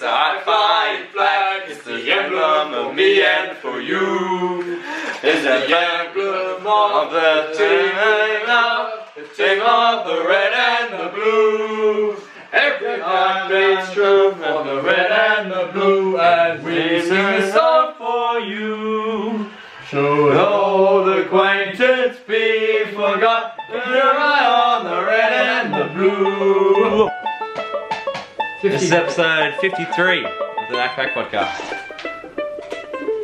a high-flying flag. It's the emblem of me and for you. It's the emblem of the team of the red and the blue. Every heart beats true for the red and the blue, and we sing a song for you. Should old acquaintance be forgot, you're right on the red and the blue. This is episode 53 of the Backpack Podcast.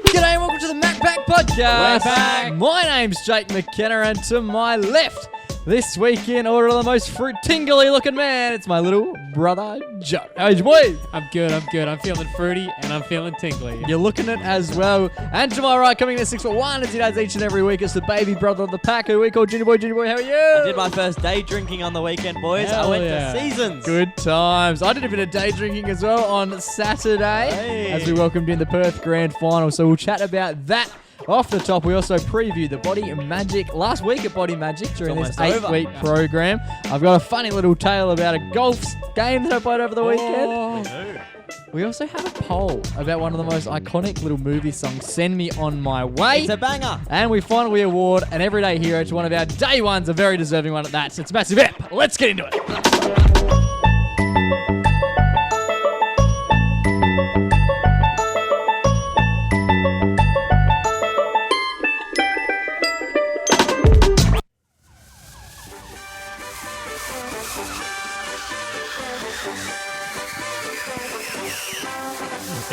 G'day and welcome to the MacPack Podcast. We're back. My name's Jake McKenna, and to my left, this week in order of the most fruit tingly looking man, it's my little brother Joe. How's your boy? I'm good. I'm feeling fruity and I'm feeling tingly. You're looking it as well. And to my right, coming in at 6'1", as he does each and every week, it's the baby brother of the pack, who we call Junior Boy. Junior Boy, how are you? I did my first day drinking on the weekend, boys. Hell I went yeah. to Seasons. Good times. I did a bit of day drinking as well on Saturday as we welcomed in the Perth Grand Final. So we'll chat about that. Off the top, we also previewed the Body Majic last week at Body Majic during this 8-week program. I've got a funny little tale about a golf game that I played over the weekend. We also have a poll about one of the most iconic little movie songs, Send Me On My Way. It's a banger. And we finally award an everyday hero to one of our day ones, a very deserving one at that. So it's Massive Ep. Let's get into it.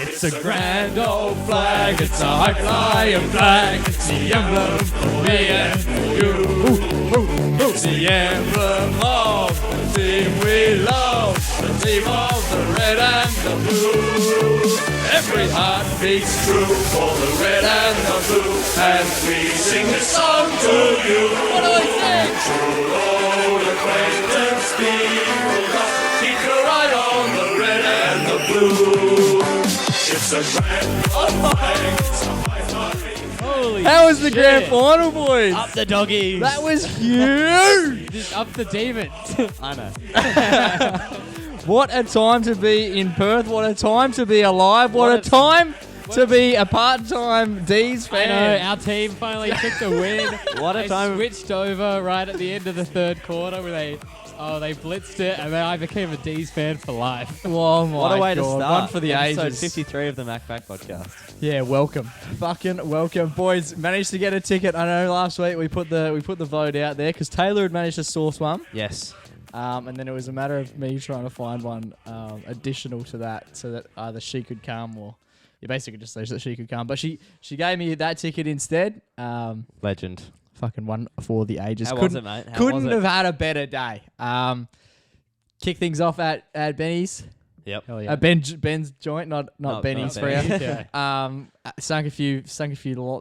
It's a grand old flag. It's a high-flying flag. It's the emblem for me and for you. It's the emblem of the team we love. The team of the red and the blue. Every heart beats true for the red and the blue. And we sing this song to you. What do I sing? True old acquaintance be forgot. Keep your eye on the red and the blue. It's a grand flag. It's a high-flying. Holy How was the shit. grand final, boys? Up the doggies. That was huge. Just up the demons. I know. What a time to be in Perth. What a time to be alive. What a time to be a part-time Deez I fan. know, our team finally took the win. What a They time. switched over right at the end of the third quarter where they blitzed it, and then I became a Deez fan for life. Oh my What a way to God. start. One for the Episode ages. 53 of the MacPack Podcast. Yeah, welcome. Fucking welcome. Boys, managed to get a ticket. I know last week we put the vote out there because Taylor had managed to source one. Yes. And then it was a matter of me trying to find one additional to that so that either she could come or basically just so that she could come. But she gave me that ticket instead. Legend. Fucking one for the ages. How was it, mate? How Couldn't was it? have had a better day. Kick things off at Benny's. Yep. Hell yeah. Ben's joint, not Benny's not for you. Benny's. Yeah. Sunk a few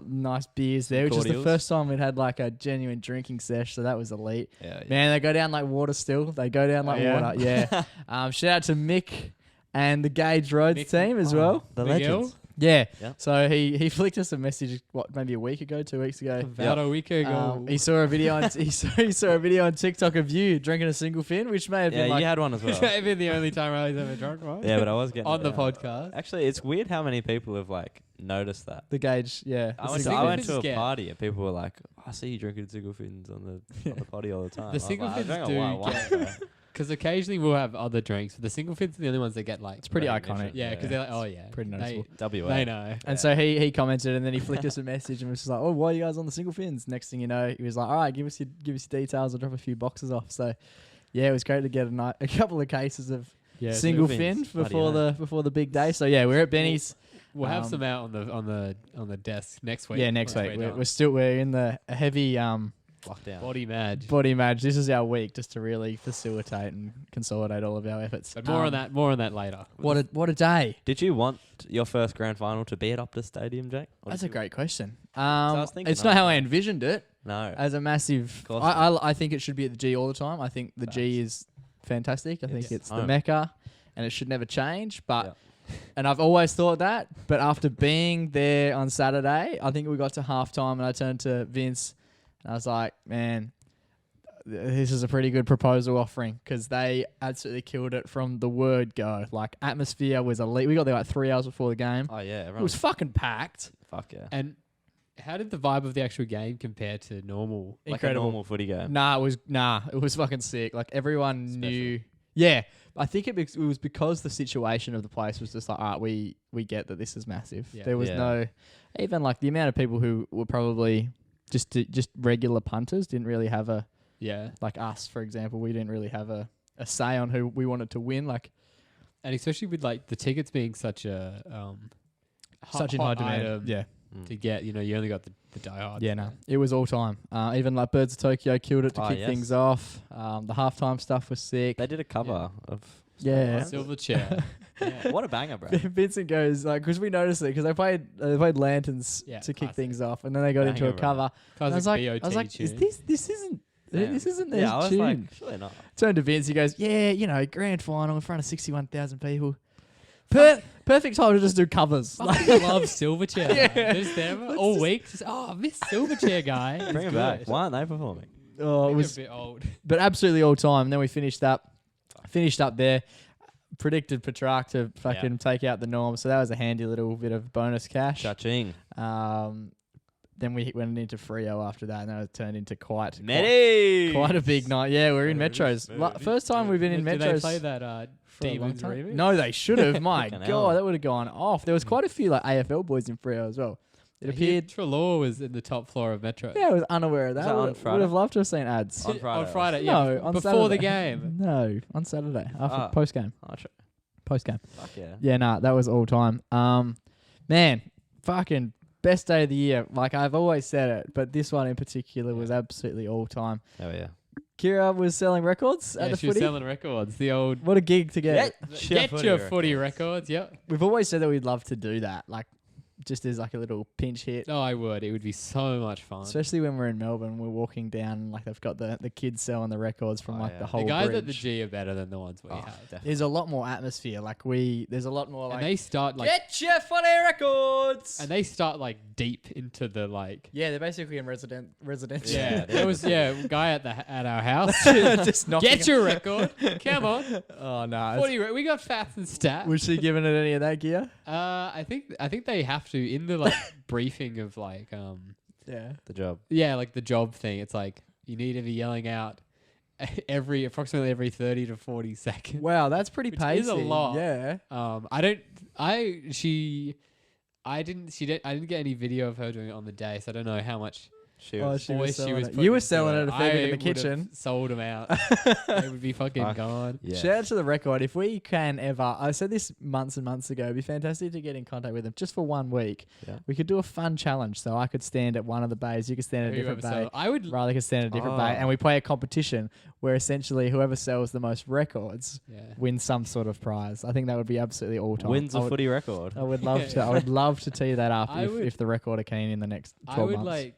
nice beers there, which is the cordials. first time we'd had like a genuine drinking sesh, so that was elite. Yeah. Man, they go down like water still. They go down like yeah? water. Yeah. Shout out to Mick and the Gage Roads Mick- team as well. The Miguel? legends. Yeah. Yeah. So he flicked us a message, maybe a week ago, 2 weeks ago. About a week ago. He saw a video on he saw a video on TikTok of you drinking a single fin, which may have Yeah, been like you had one as It's well. maybe the only time I was ever drunk, right? Yeah, but I was getting On the it. podcast. Actually, it's weird how many people have like noticed that. the Gage. Yeah. I the went, to, single I fin. went to a fins. party and people were like, I see you drinking single fins on the potty all the time. I The was single like, I fins drank a do white get- though. Because occasionally we'll have other drinks, but the single fins are the only ones that get like. It's pretty Recognition. iconic. Yeah, because they're like, oh yeah. Pretty they, noticeable. WA. they know. And so he commented, and then he flicked us a message, and was just like, "Oh, why are you guys on the single fins?" Next thing you know, he was like, "All right, give us your details. I'll drop a few boxes off." So, yeah, it was great to get a couple of cases of Yeah, single single fin fins. Bloody before the big day. So yeah, we're at Benny's. We'll have some out on the desk next week. Yeah, next once week. we're done. We're in the heavy Lockdown. Body mad. body match. This is our week just to really facilitate and consolidate all of our efforts. But more on that later. What a day. Did you want your first grand final to be at Optus Stadium, Jake? Or That's did a you- great question. I was thinking It's not how I envisioned it. No. As a massive, course I think it should be at the G all the time. I think the G is fantastic. I think It's it's the home. mecca, and it should never change. But Yeah. and I've always thought that. But after being there on Saturday, I think we got to halftime, and I turned to Vince, and I was like, "Man, this is a pretty good proposal offering because they absolutely killed it from the word go. Like, atmosphere was elite. We got there like 3 hours before the game. Oh yeah, It was fucking packed. fuck yeah. And how did the vibe of the actual game compare to normal? Like Incredible. a normal footy game. It was fucking sick. Like, everyone knew. Yeah, I think it was because the situation of the place was just like, all right, we get that this is massive. Yeah. There was Yeah. no, even like the amount of people who were probably just regular punters didn't really have a, Yeah. like us, for example, we didn't really have a say on who we wanted to win. Like, And especially with like the tickets being such a such in high hot demand. item Yeah. to get, you only got the diehard. Yeah, no, it was all time. Even like Birds of Tokyo killed it to Oh, kick yes. things off. The halftime stuff was sick. They did a cover of. Yeah. Silver chair. Yeah. What a banger, bro. Vincent goes like, because we noticed it because they played Lanterns Yeah, to kick classic. things off, and then they got into a Banger, bro. cover. And Classic I was like, tune. this isn't Damn. this isn't their Yeah, I was tune. like, surely not. Turned to Vince, he goes, yeah, grand final in front of 61,000 people. Perfect time to just do covers. Like, Fucking love Silverchair. Yeah. Just them all week. Just this Silverchair guy. Bring is it back. good. Why aren't they performing? oh, it Maybe was, a bit old. but absolutely all time. And then we finished up there. Predicted Petrarch to fucking take out the norm, so that was a handy little bit of bonus cash. Cha-ching. Then we went into Freo after that, and that turned into quite Netty! a big night. Yeah, we're in Metros. First time we've been in Did Metros. they play that for a long Demons time. remix? No, they should have. My Fucking God, hell. that would have gone off. There was quite a few like AFL boys in Freo as well. It appeared. Trelaw was in the top floor of Metro. Yeah, I was unaware of that. that on Would Friday? have loved to have seen ads. On Friday. On Friday, No, yeah. on before the Saturday. game. No, on Saturday after Ah. post game. Oh, sure. Post game. Fuck yeah. Yeah, nah, that was all time. Man, fucking best day of the year. Like I've always said it, but this one in particular was absolutely all time. Oh yeah. Kira was selling records Yeah, at the she was footy. selling records. The old What a gig to get. get your footy records. Yep. We've always said that we'd love to do that, like just as like a little pinch hit. Oh, I would. It would be so much fun. Especially when we're in Melbourne, we're walking down and like they've got the kids selling the records from Oh, like yeah. the The whole The guys bridge. at the G are better than the ones we have. Definitely. There's a lot more atmosphere. Like there's a lot more like And they start like get your footy records. and they start like deep into the like Yeah, they're basically in residential. yeah. There was a guy at our house. just knocking. Get your record. Come on. Oh no. We got facts and stats. Was she giving it any of that gear? I think they have to in the like briefing of like Yeah. The job. yeah, like the job thing. It's like you need to be yelling out approximately every 30 to 40 seconds. Wow, that's pretty Which pacey. is a lot. Yeah. I didn't get any video of her doing it on the day, so I don't know how much She Oh, was. she was voice she selling was it. putting You were into selling it a fair bit in the I would've kitchen. sold them out. They would be fucking Fuck. gone. Yeah. Shout out to the record. If we can ever, I said this months and months ago, it'd be fantastic to get in contact with them just for 1 week. Yeah. We could do a fun challenge. So I could stand at one of the bays, you could stand at a different Whoever bay. sold- I would. Riley could stand at a different bay, Oh. and we play a competition where essentially whoever sells the most records Yeah. wins some sort of prize. I think that would be absolutely all time. Wins I a would, footy record. I would love to. I would love to tee that up I would- if the record are keen in the next 12 I would months.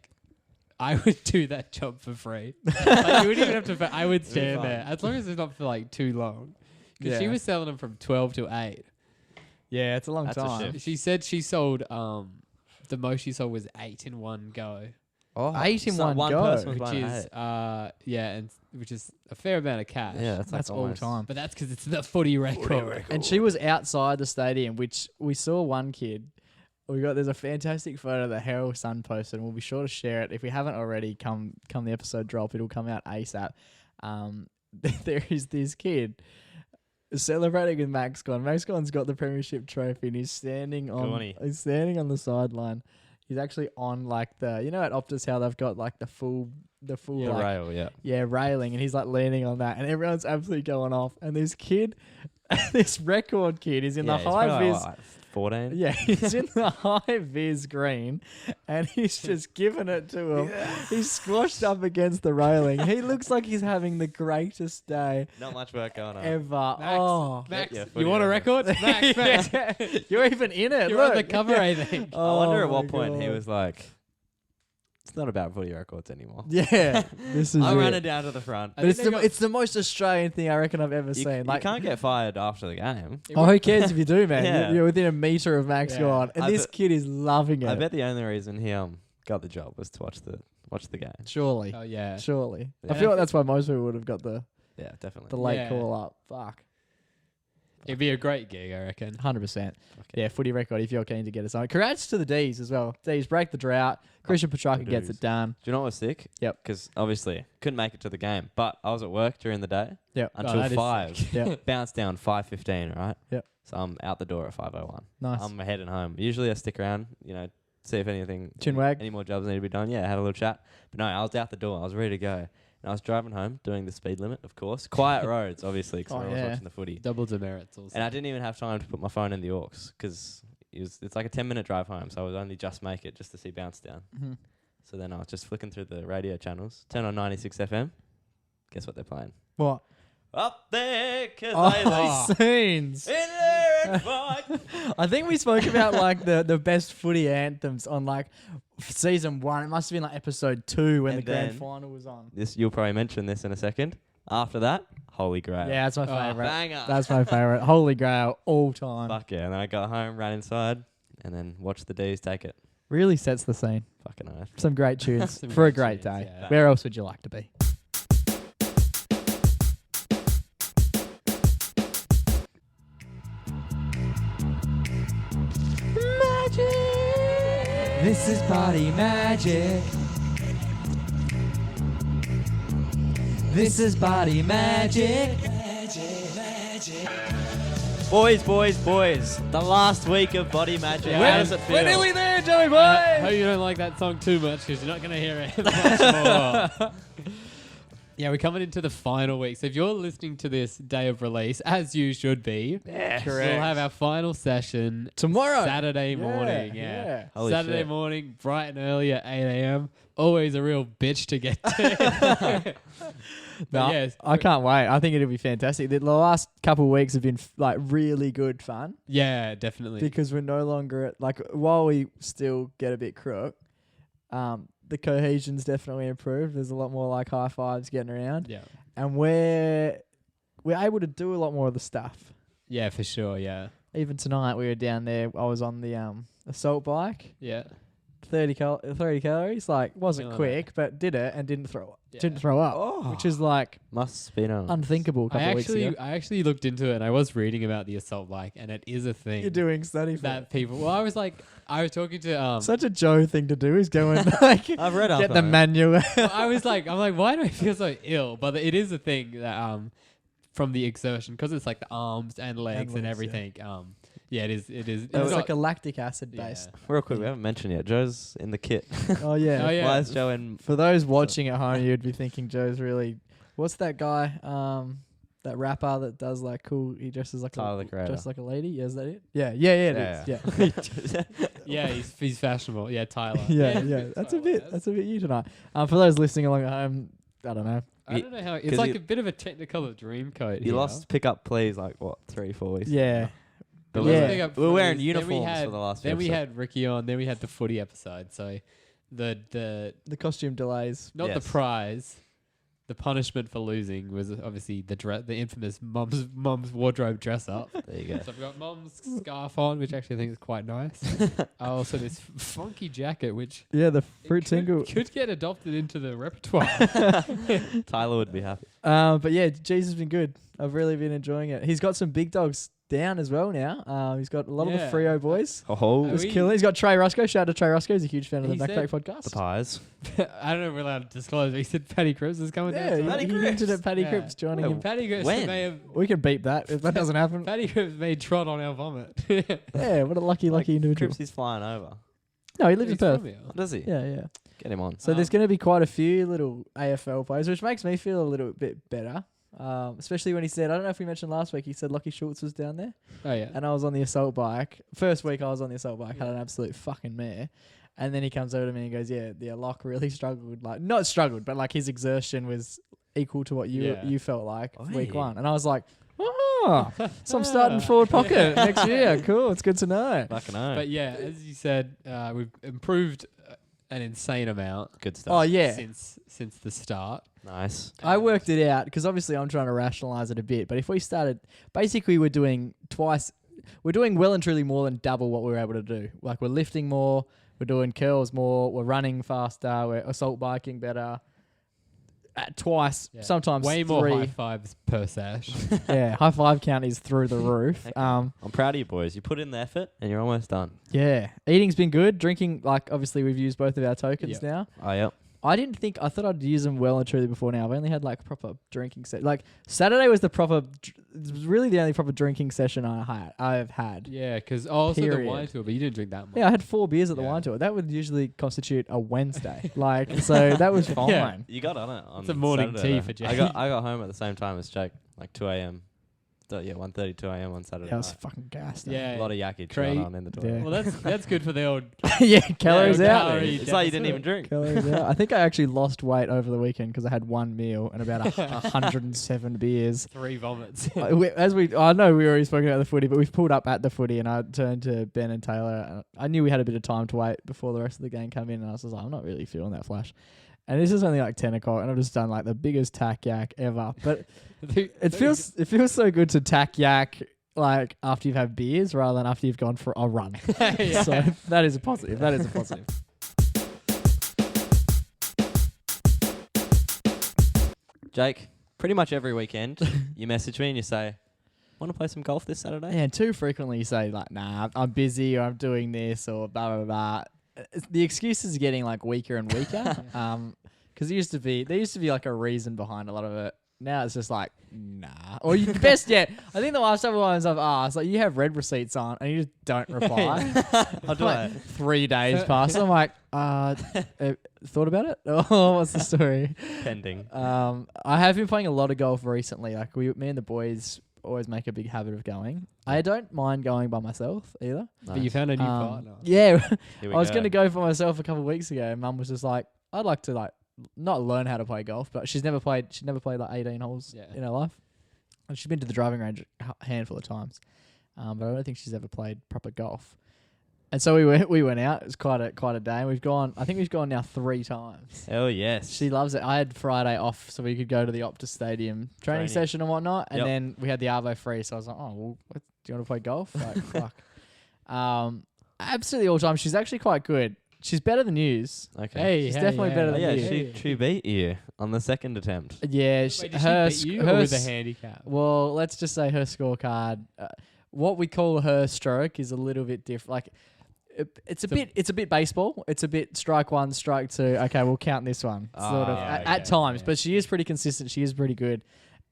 I would do that job for free. Like, you wouldn't even have to. I would be stand fun. there as long as it's not for like too long. Because she Yeah. was selling them from 12 to 8. Yeah, it's a long That's a time. shift. She said she sold the most she sold was 8 in one go, Oh, 8 in so one go. person was which buying is 8. and which is a fair amount of cash. Yeah, that's That's like all almost- time. But that's because it's the footy record. And she was outside the stadium, which we saw one kid. There's a fantastic photo that Herald Sun posted, and we'll be sure to share it. If we haven't already, come the episode drop, it'll come out ASAP. There is this kid celebrating with Max Gon. Max Gon's got the premiership trophy, and he's standing on the sideline. He's actually on like the, at Optus how they've got like the full Yeah, like, rail, yeah. yeah, railing, and he's like leaning on that, and everyone's absolutely going off. And this kid, this record kid, is in Yeah, the he's high probably vis. like 14. Yeah, he's in the high vis green, and he's just giving it to him. He's squashed up against the railing. He looks like he's having the greatest day Not much work going on. ever. Max, Oh, Max, Yeah, you footy want a record. record? Max, Yeah. You're even in it. you're on the look. cover, I think. I wonder at Oh what my point he God. was like, it's not about footy records anymore. Yeah, this is I'm it. running down to the front. I But it's think they the most Australian thing I reckon I've ever You, seen. you Like, can't get fired after the game. oh, who cares if you do, man? Yeah. You're within a meter of Max Yeah. Gon, and I this bet- kid is loving it. I bet the only reason he got the job was to watch the watch the game. Surely. Oh yeah. Surely. I Yeah. feel like that's why most people would have got the Yeah, definitely. late Yeah. call up. Fuck. It'd be a great gig, I reckon. 100%. Okay. Yeah, footy record if you're keen to get us on. Congrats to the Deez as well. Deez break the drought. Christian Petrarca the gets Deez. it done. Do you know what was sick? Yep. Because obviously couldn't make it to the game, but I was at work during the day Yep. Oh, until that is 5. Yep. Bounced down 5:15, right? Yep. So I'm out the door at 5:01. Nice. I'm heading home. Usually I stick around, see if Chinwag. any more jobs need to be done. Yeah, have a little chat. But no, I was out the door. I was ready to go. And I was driving home, doing the speed limit, of course. Quiet roads, obviously, because Oh, I was yeah. watching the footy. Double demerits also. And I didn't even have time to put my phone in the aux because it's like a 10-minute drive home, so I would only just make it just to see Bounce Down. Mhm. So then I was just flicking through the radio channels, turn on 96 FM. Guess what they're playing? What? Up there, 'cause Oh, scenes. in there and fight. I think we spoke about like the best footy anthems on like season 1. It must have been like episode 2 when And the grand then- final was on. You'll probably mention this in a second. After that, Holy Grail. Yeah, that's my Oh, favorite. Banger. That's my favorite. Holy Grail all time. Fuck yeah. And then I got home, ran inside, and then watched the Deez take it. Really sets the scene. Fucking oath. Some great tunes Some for a great great tunes, day. yeah. Where else would you like to be? Magic. This is body magic. This is body magic. Boys. The last week of Body Magic. Yeah, How does it feel? We're nearly there, Joey boy. I hope you don't like that song too much because you're not going to hear it much more. Yeah, we're coming into the final week. So if you're listening to this day of release, as you should be, Yes. we'll have our final session Tomorrow. Saturday Yeah, morning. yeah. Yeah. Holy Saturday shit. morning, bright and early at 8 a.m. Always a real bitch to get to. But No, yes, I can't wait. I think it'll be fantastic. The last couple of weeks have been like really good fun yeah, definitely. because we're no longer at, like, while we still get a bit crook, the cohesion's definitely improved. There's a lot more like high fives getting around, Yeah. and we're able to do a lot more of the stuff. Yeah, for sure. Yeah. Even tonight we were down there. I was on the assault bike, Yeah. 30 calories. Like, wasn't Feeling quick, but did it and didn't throw Yeah. up, which is like Must be known. unthinkable a couple I of weeks ago. actually looked into it and I was reading about the assault bike and it is a thing. You're doing study for that it. people. Well, I was talking to Such a Joe thing to do is go and like I've read up get on the it. manual. I'm like, why do I feel so ill? But it is a thing that from the exertion because it's like the arms and legs and legs, everything. Yeah, it is. It's not- like a lactic acid yeah. based. Real quick, we haven't mentioned yet. Joe's in the kit. Oh yeah. Oh, yeah. Why is Joe in? For those watching at home, you'd be thinking Joe's really. What's that guy? That rapper that does like cool. He dresses like Tyler, the Creator. dressed like a lady. Yeah, is that it? Yeah. It is. Yeah. Yeah, he's fashionable. Yeah, Tyler. Yeah. That's a bit. That's a bit you tonight. For those listening along at home, I don't know. I don't know how. It's 'cause like you- a bit of a Technicolor dream coat. You here. lost pick up please like what 3-4 weeks. Yeah. But Let's Yeah. pick up we're wearing photos. Then we uniforms had- for the last. Then we episode. had Ricky on. Then we had the footy episode. So the The costume delays. not Yes. the prize. The punishment for losing was obviously the infamous mum's wardrobe dress up. There you go. So I've got mum's scarf on, which actually I think is quite nice. Also this funky jacket, which Yeah, the it fruit tingle. could get adopted into the repertoire. Tyler would be happy. But yeah, G's has been good. I've really been enjoying it. He's got some big dogs down as well now. He's got a lot of Yeah. the Freo boys. Oh, Uh, Just we- killing. He's got Trey Roscoe. Shout out to Trey Roscoe. He's a huge fan of the He Backpack said- podcast. the pies. I don't know if we're allowed to disclose, but he said Paddy Cripps is coming Yeah, down. he tonight. hinted at Paddy Yeah. Cripps joining Wait, him. Paddy Cripps When? may have We can beep that if that doesn't happen. Paddy Cripps made trot on our vomit. Yeah, what a lucky individual. Cripps, he's flying over. No, he lives in He's Perth. from here. Does he? Yeah. Get him on. So there's Um, going to be quite a few little AFL players, which makes me feel a little bit better. Especially when he said, I don't know if we mentioned last week, he said Lockie Schultz was down there. Oh yeah. And I was on the assault bike. First week I was on the assault bike, had an absolute fucking mare. And then he comes over to me and goes, yeah, Locke really struggled. Like, not struggled, but like his exertion was equal to what Yeah. you felt like week Oi. 1. And I was like, oh, so I'm starting forward pocket next year. Cool, it's good to know. Fucking hell. But yeah, as you said, we've improved an insane amount Good stuff. Oh, yeah. since the start. Nice. I worked it out because obviously I'm trying to rationalize it a bit. But if we started, basically we're doing well and truly more than double what we were able to do. Like we're lifting more, We're doing curls more. We're running faster. We're assault biking better. Twice, sometimes way more 3. high fives per sesh. Yeah, high five count is through the roof. I'm proud of you boys. You put in the effort and you're almost done. Yeah, eating's been good. Drinking, like obviously we've used both of our tokens now. Oh, yep. I thought I'd use them well and truly before now. I've only had like proper drinking like Saturday was really the only proper drinking session I've had. Yeah, because also the Period. wine tour, but you didn't drink that much. Yeah, I had 4 beers at the Yeah. wine tour. That would usually constitute a Wednesday. So that was fine. Yeah. You got on it. On It's a morning Saturday, tea though. for Jake. I got home at the same time as Jake, like 2 a.m. So, yeah, 1:30, 2 a.m. on Saturday Yeah, I was night. fucking gassed. Yeah. A lot of yakage Cra- going on in the toilet. Yeah. Well, that's good for the old. Yeah, calories Yeah, out. calorie It's like you didn't even drink. Calories out. I think I actually lost weight over the weekend because I had 1 meal and about 107 beers. 3 vomits. I know we already spoken about the footy, but we've pulled up at the footy and I turned to Ben and Taylor. And I knew we had a bit of time to wait before the rest of the game came in, and I was just like, I'm not really feeling that flash. And this is only like 10 o'clock, and I've just done like the biggest tack yak ever. But it feels so good to tack yak like after you've had beers rather than after you've gone for a run. Yeah. So that is a positive. That is a positive. Jake, pretty much every weekend, you message me and you say, want to play some golf this Saturday? Yeah, too frequently you say like, nah, I'm busy or I'm doing this or blah, blah, blah. The excuses are getting like weaker and weaker. Because there used to be like a reason behind a lot of it. Now it's just like, nah. Or best yet, I think the last couple of ones I've asked, like, you have red receipts on and you just don't reply. I'll do Like, it. 3 days pass. I'm like, thought about it? Oh, what's the story? Pending. I have been playing a lot of golf recently. Like me and the boys always make a big habit of going. I don't mind going by myself either. But you found a new partner. Yeah, Here I we was go. going to go for myself a couple of weeks ago. And Mum was just like, I'd like to like not learn how to play golf, but she'd never played like 18 holes in her life. And she's been to the driving range a handful of times, but I don't think she's ever played proper golf. And so we went out. It was quite a day. And I think we've gone now 3 times. Oh, yes. She loves it. I had Friday off so we could go to the Optus Stadium training session and whatnot. And Yep. then we had the Arvo free. So I was like, oh, well, do you want to play golf? Like, fuck. Absolutely all the time. She's actually quite good. She's better than Hughes. Okay. Hey, She's definitely better Oh, than yeah, you. she beat you on the second attempt. Yeah, Wait, did she beat you or with a handicap? Well, let's just say her scorecard. What we call her stroke is a little bit different. Like, it's a bit baseball. It's a bit strike 1, strike 2. Okay, we'll count this one. Sort of at times, but she is pretty consistent. She is pretty good.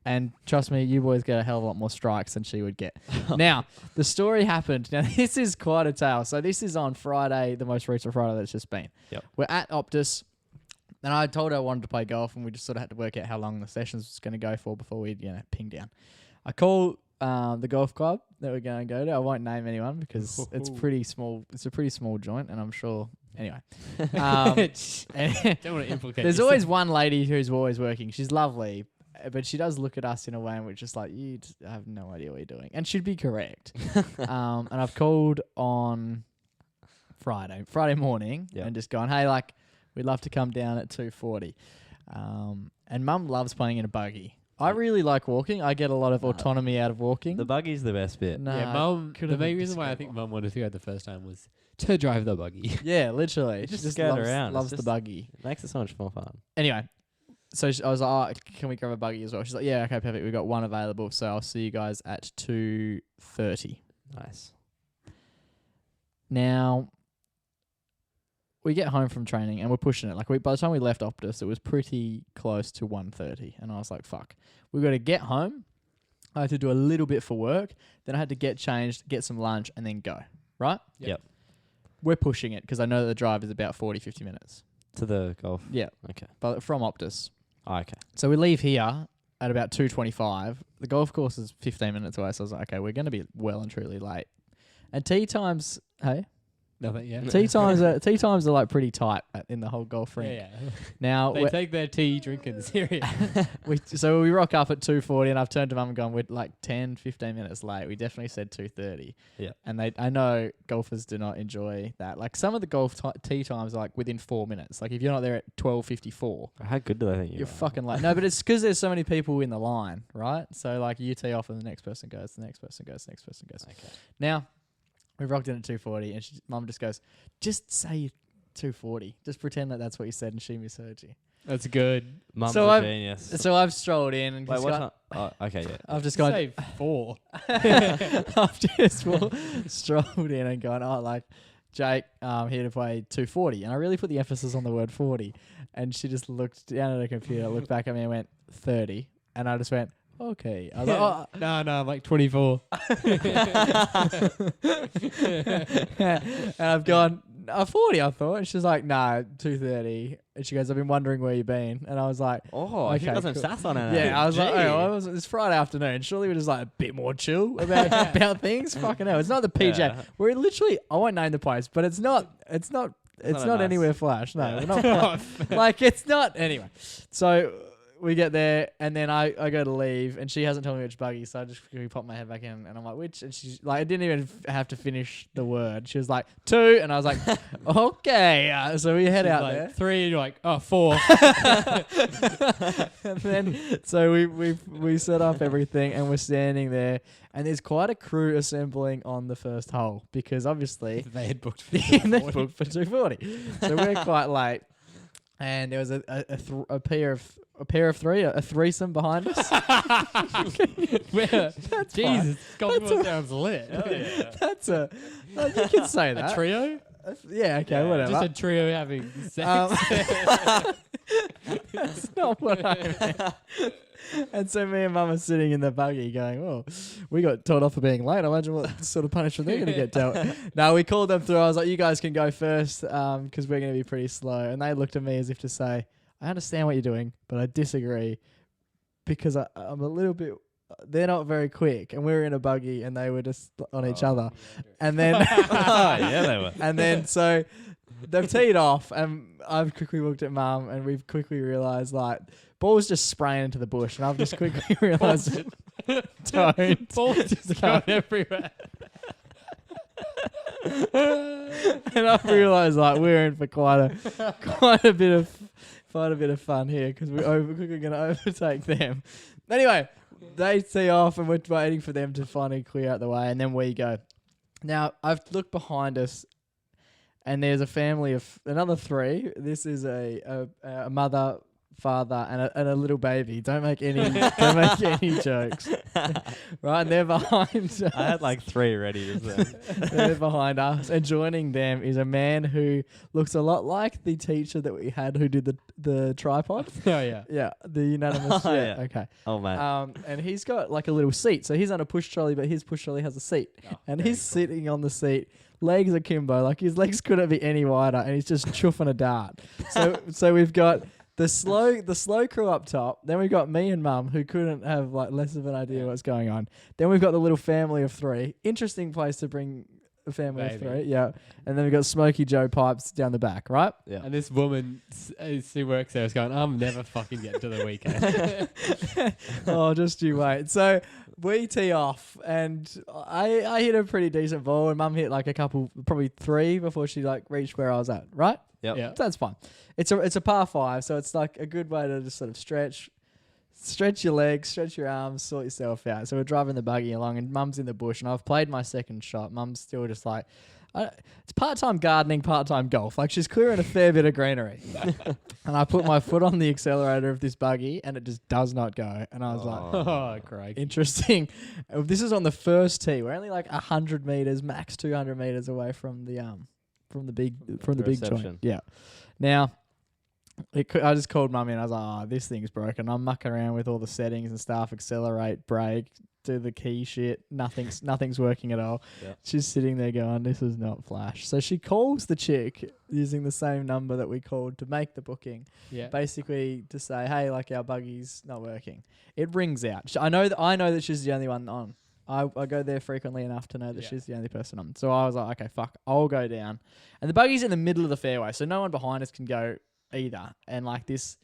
And trust me, you boys get a hell of a lot more strikes than she would get. Now, the story happened. Now, this is quite a tale. So this is on Friday, the most recent Friday that's just been. Yep. We're at Optus, and I told her I wanted to play golf, and we just sort of had to work out how long the sessions was going to go for before we ping down. I call the golf club that we're going to go to. I won't name anyone because it's pretty small. It's a pretty small joint, and I'm sure. Anyway, Don't want to implicate. there's always one lady who's always working. She's lovely. But she does look at us in a way in which just like, you have no idea what you're doing. And she'd be correct. And I've called on Friday morning and just gone, hey, like, we'd love to come down at 2:40. And Mum loves playing in a buggy. I really like walking. I get a lot of autonomy out of walking. The buggy's the best bit. Nah, Yeah, Mum. could The have main been reason why I just think go. Mum wanted to go the first time was to drive the buggy. Yeah, literally. Just She skirt around. It's loves the just- buggy. It makes it so much more fun. Anyway, so I was like, oh, can we grab a buggy as well? She's like, yeah, okay, perfect. We've got one available. So I'll see you guys at 2:30. Nice. Now, we get home from training and we're pushing it. Like by the time we left Optus, it was pretty close to 1:30. And I was like, fuck, we've got to get home. I had to do a little bit for work. Then I had to get changed, get some lunch, and then go. Right? Yep. We're pushing it because I know that the drive is about 40, 50 minutes. To the golf. Yeah. Okay. But from Optus. Oh, okay. So we leave here at about 2:25. The golf course is 15 minutes away. So I was like, okay, we're going to be well and truly late. And tee times, hey? Nothing. Yeah. Tee times are like pretty tight in the whole golf rink. Yeah. Now They take their tea drinking serious. so we rock up at 2:40, and I've turned to Mum and gone, we're like 10, 15 minutes late. We definitely said 2:30. Yeah. And I know golfers do not enjoy that. Like some of the golf tee times are like within 4 minutes. Like if you're not there at 12:54, How good do they think you you're are? fucking late. No, but it's because there's so many people in the line, right? So like you tee off and the next person goes, the next person goes, the next person goes. Okay. Now, We rocked in at 2:40, and Mum just goes, "Just say 2:40. Just pretend that that's what you said, and she misheard you." That's good. Mum's So a I've- genius. So I've strolled in and Wait, just what got, time? Oh, okay, yeah. I've just gone. Say 4. I've just strolled in and gone, "Oh, like Jake, here to play 2:40," and I really put the emphasis on the word 40. And she just looked down at her computer, looked back at me, and went 30, and I just went, "Okay." I was like, "Oh." No, I'm like 24. And I've gone 40, I thought. And she's like, "Nah, 2:30." And she goes, "I've been wondering where you've been." And I was like, Oh, okay, she got some cool. sass on her. yeah, I was like, Gee. "Oh, it's Friday afternoon. Surely we're just like a bit more chill about things." Fucking hell, it's not the PJ. Yeah. We're literally, I won't name the place, but it's not not a not nice- anywhere flash. No, Yeah. we're not. Like it's not anyway. So we get there, and then I go to leave, and she hasn't told me which buggy, so I just quickly pop my head back in, and I'm like, "Which?" And she's like, I didn't even have to finish the word. She was like, 2, and I was like, "Okay." So we head She's out like there. 3, and you're like, oh, 4. And then so we set up everything, and we're standing there, and there's quite a crew assembling on the first hole because obviously They had booked for they booked for 2:40, so we're quite late. And there was a pair of three, a threesome behind us. That's Jesus, Scotland sounds lit. That's you can say that. A trio? Yeah, okay, whatever. Just a trio having sex. That's not what I meant. And so me and Mum are sitting in the buggy going, "Oh, we got told off for being late. I imagine what sort of punishment they're going to get dealt." No, we called them through. I was like, "You guys can go first because we're going to be pretty slow." And they looked at me as if to say, "I understand what you're doing, but I disagree because I'm a little bit..." They're not very quick, and we were in a buggy, and they were just on each other. And then, Oh, yeah, they were. and then so they've teed off, and I've quickly looked at Mum, and we've quickly realised like ball's just spraying into the bush, and I've just quickly realised don't. Balls just going everywhere. And I've realised like we're in for quite a bit of fun here because we're quickly going to overtake them. Anyway, they tee off, and we're waiting for them to finally clear out the way, and then we go. Now I've looked behind us, and there's a family of another 3. This is a mother, father, and a little baby. Don't make any jokes. Right, and they're behind. I had like 3 ready just then. They're behind us, and joining them is a man who looks a lot like the teacher that we had who did the tripod. Oh, yeah. Yeah, the unanimous. Oh, yeah, yeah. okay. Oh, man. And he's got like a little seat, so he's on a push trolley, but his push trolley has a seat, and he's sitting on the seat. Legs akimbo, like his legs couldn't be any wider, and he's just chuffing a dart. So we've got the slow crew up top. Then we've got me and Mum, who couldn't have like less of an idea what's going on. Then we've got the little family of 3. Interesting place to bring a family of 3. Yeah. And then we've got Smokey Joe Pipes down the back, right? Yeah. And this woman who works there is going, I'm never fucking getting to the weekend. Oh, just you wait. So we tee off, and I hit a pretty decent ball, and Mum hit like a couple, probably 3 before she like reached where I was at, right? Yep. Yeah. So that's fine. It's a par 5, so it's like a good way to just sort of stretch your legs, stretch your arms, sort yourself out. So we're driving the buggy along, and Mum's in the bush, and I've played my second shot. Mum's still just like, it's part-time gardening, part-time golf. Like she's clearing a fair bit of greenery. And I put my foot on the accelerator of this buggy, and it just does not go. And I was like, Oh, Craig. interesting. This is on the first tee. We're only like 100 meters, max 200 meters away from the big joint. reception. Yeah. Now, I just called Mummy, and I was like, "Oh, this thing's broken." I'm mucking around with all the settings and stuff, accelerate, brake, do the key shit. Nothing's working at all. Yeah. She's sitting there going, "This is not Flash." So she calls the chick using the same number that we called to make the booking. Yeah. Basically to say, "Hey, like our buggy's not working." It rings out. I know that she's the only one on. I go there frequently enough to know that she's the only person on. So I was like, okay, fuck, I'll go down. And the buggy's in the middle of the fairway, so no one behind us can go either. And like this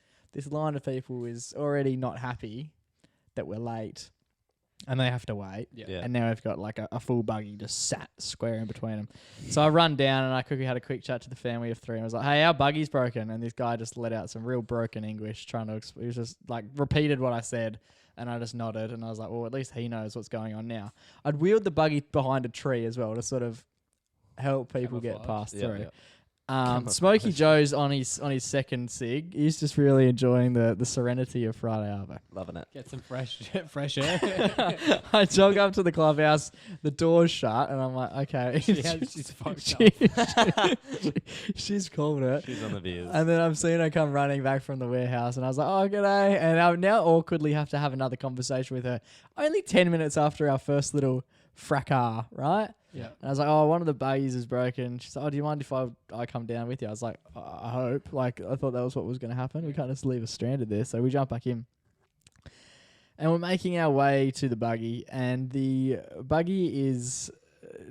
line of people is already not happy that we're late, and they have to wait. Yeah. And now we've got like a full buggy just sat square in between them. So I run down, and I quickly had a quick chat to the family of 3. And I was like, "Hey, our buggy's broken." And this guy just let out some real broken English, trying to. He was just like repeated what I said. And I just nodded, and I was like, well, at least he knows what's going on now. I'd wheeled the buggy behind a tree as well to sort of help people get Camouflage. past Yeah, through. yeah. Smokey Joe's on his second cig. He's just really enjoying the serenity of Friday Arvo. Loving it. Get some fresh air. I jog up to the clubhouse, the door's shut, and I'm like, okay. She's fucked up. She's called it. She's on the beers. And then I'm seeing her come running back from the warehouse, and I was like, oh, g'day. And I now awkwardly have to have another conversation with her. Only 10 minutes after our first little fracas, right? Yeah. And I was like, oh, one of the buggies is broken. She's like, oh, do you mind if I come down with you? I was like, I hope. Like, I thought that was what was going to happen. We can't just leave us stranded there. So we jump back in. And we're making our way to the buggy. And the buggy is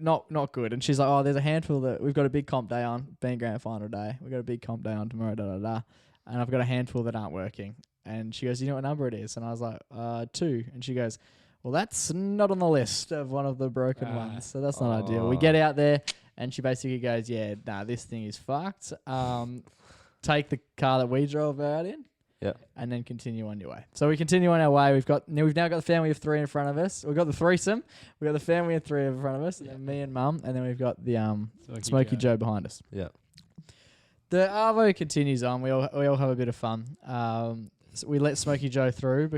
not good. And she's like, oh, there's a handful that we've got a big comp day on, being grand final day. We've got a big comp day on tomorrow, And I've got a handful that aren't working. And she goes, you know what number it is? And I was like, 2. And she goes, well, that's not on the list of one of the broken ones, so that's not ideal. We get out there, and she basically goes, yeah, nah, this thing is fucked. Take the car that we drove out in, and then continue on your way. So we continue on our way. We've now got the family of 3 in front of us. We've got the threesome. We've got the family of 3 in front of us, and then me and Mum, and then we've got the Smoky Joe behind us. Yeah. The Arvo continues on. We all have a bit of fun. So we let Smoky Joe through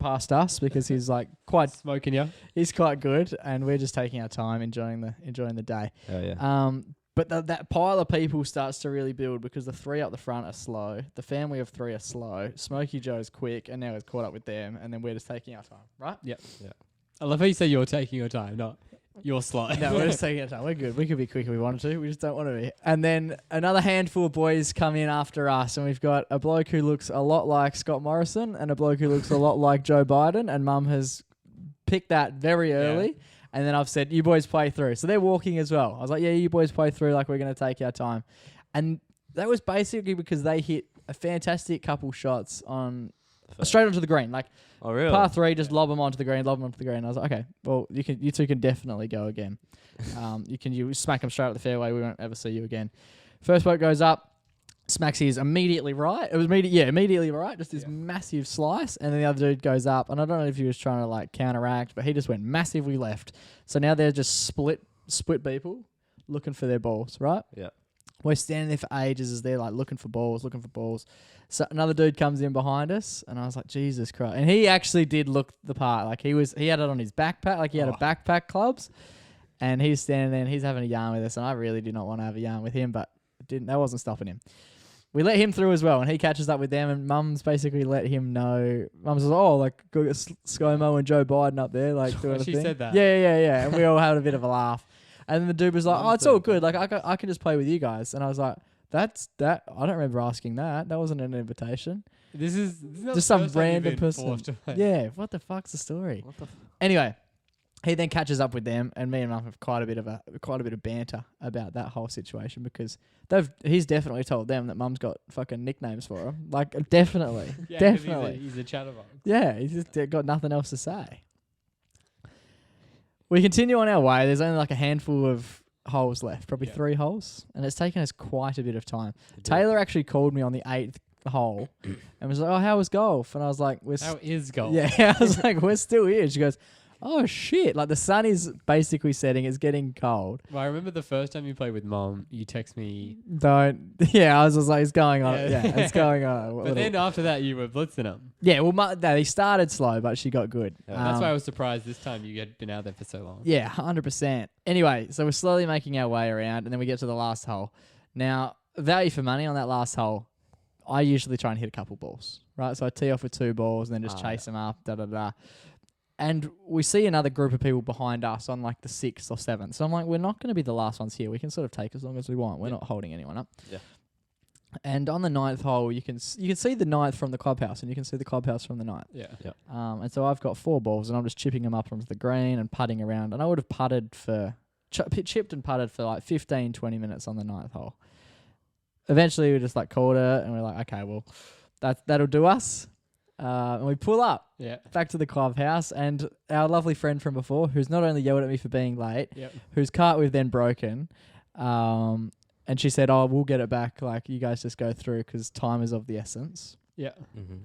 past us because he's like quite Smoking you. he's quite good, and we're just taking our time enjoying the day. Oh yeah. But that pile of people starts to really build because the 3 up the front are slow, the family of 3 are slow, Smoky Joe's quick, and now he's caught up with them, and then we're just taking our time, right? Yep. Yeah. I love how you say you're taking your time, not you're slow. No, we're just taking our time. We're good. We could be quick if we wanted to. We just don't want to be. And then another handful of boys come in after us, and we've got a bloke who looks a lot like Scott Morrison and a bloke who looks a lot like Joe Biden, and Mum has picked that very early. Yeah. And then I've said, you boys play through. So they're walking as well. I was like, yeah, you boys play through, like we're going to take our time. And that was basically because they hit a fantastic couple shots on straight onto the green. Like, oh, really? Par 3, just lob them onto the green, And I was like, okay, well, you two can definitely go again. You smack them straight up the fairway. We won't ever see you again. First boat goes up, smacks his immediately right. It was immediately right. Just this massive slice, and then the other dude goes up. And I don't know if he was trying to like counteract, but he just went massively left. So now they're just split people looking for their balls, right? Yeah. We're standing there for ages as they're like looking for balls. So another dude comes in behind us, and I was like, Jesus Christ. And he actually did look the part. Like he had it on his backpack, like he had a backpack clubs, and he's standing there and he's having a yarn with us, and I really did not want to have a yarn with him, but that wasn't stopping him. We let him through as well, and he catches up with them, and Mum's basically let him know. Mum says, oh, like, go get ScoMo and Joe Biden up there, like, doing a thing. She said that? Yeah. And we all had a bit of a laugh. And then the dude was like, oh, it's all good. Like, I can just play with you guys. And I was like, that's that. I don't remember asking that. That wasn't an invitation. This is just some random person. Yeah, what the fuck's the story? Anyway, he then catches up with them, and me and Mum have quite a bit of banter about that whole situation because he's definitely told them that Mum's got fucking nicknames for him. Like, definitely. Definitely. He's a chatterbox. Yeah, he's just got nothing else to say. We continue on our way. There's only like a handful of holes left, probably 3 holes, and it's taken us quite a bit of time. Taylor actually called me on the 8th hole and was like, oh, how was golf? And I was like, how is golf? Yeah, I was like, we're still here. She goes, oh shit, like the sun is basically setting, it's getting cold. Well, I remember the first time you played with Mum, you text me. I was just like, it's going on. Yeah, it's going on. But then after that, you were blitzing them. Yeah, well, they started slow, but she got good. Yeah. That's why I was surprised this time you had been out there for so long. Yeah, 100%. Anyway, so we're slowly making our way around, and then we get to the last hole. Now, value for money on that last hole, I usually try and hit a couple balls, right? So I tee off with 2 balls and then just chase them up, da-da-da. And we see another group of people behind us on like the 6th or 7th. So I'm like, we're not going to be the last ones here. We can sort of take as long as we want. We're not holding anyone up. Yeah. And on the 9th hole, you can see the 9th from the clubhouse, and you can see the clubhouse from the 9th. Yeah. And so I've got 4 balls, and I'm just chipping them up onto the green and putting around. And I would have chipped and putted for like 15, 20 minutes on the 9th hole. Eventually, we just like called it, and we're like, okay, well, that'll do us. And we pull up back to the clubhouse, and our lovely friend from before, who's not only yelled at me for being late, whose cart we've then broken, and she said, oh, we'll get it back, like, you guys just go through because time is of the essence. Yeah. Mm-hmm.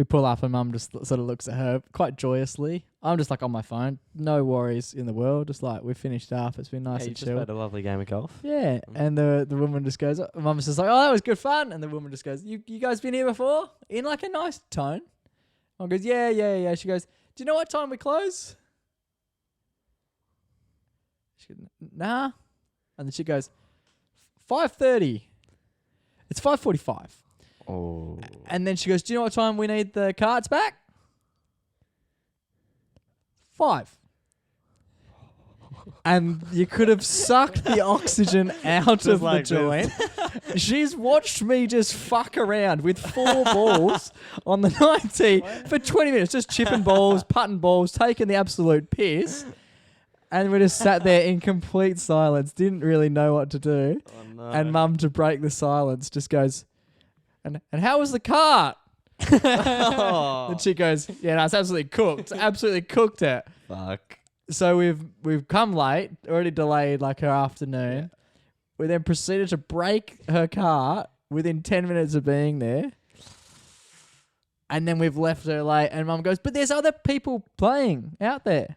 We pull up and Mum just sort of looks at her quite joyously. I'm just like on my phone. No worries in the world. Just like we finished up. It's been nice Yeah, you and just chill. played a lovely game of golf. Yeah. And the woman just goes, Mum's just like, oh, that was good fun. And the woman just goes, you guys been here before? In like a nice tone. Mum goes, yeah. She goes, do you know what time we close? She goes, nah. And then she goes, 5:30. It's 5:45. Oh. And then she goes, do you know what time we need the carts back? 5. And you could have sucked the oxygen out of like the joint. She's watched me just fuck around with 4 balls on the 90 for 20 minutes, just chipping balls, putting balls, taking the absolute piss. And we just sat there in complete silence, didn't really know what to do. Oh, no. And Mum, to break the silence, just goes, and how was the cart? Oh, And she goes, yeah, no, it's absolutely cooked. Absolutely cooked it. fuck. So we've come late, already delayed like her afternoon. We then proceeded to break her cart within 10 minutes of being there. And then we've left her late. And Mum goes, but there's other people playing out there.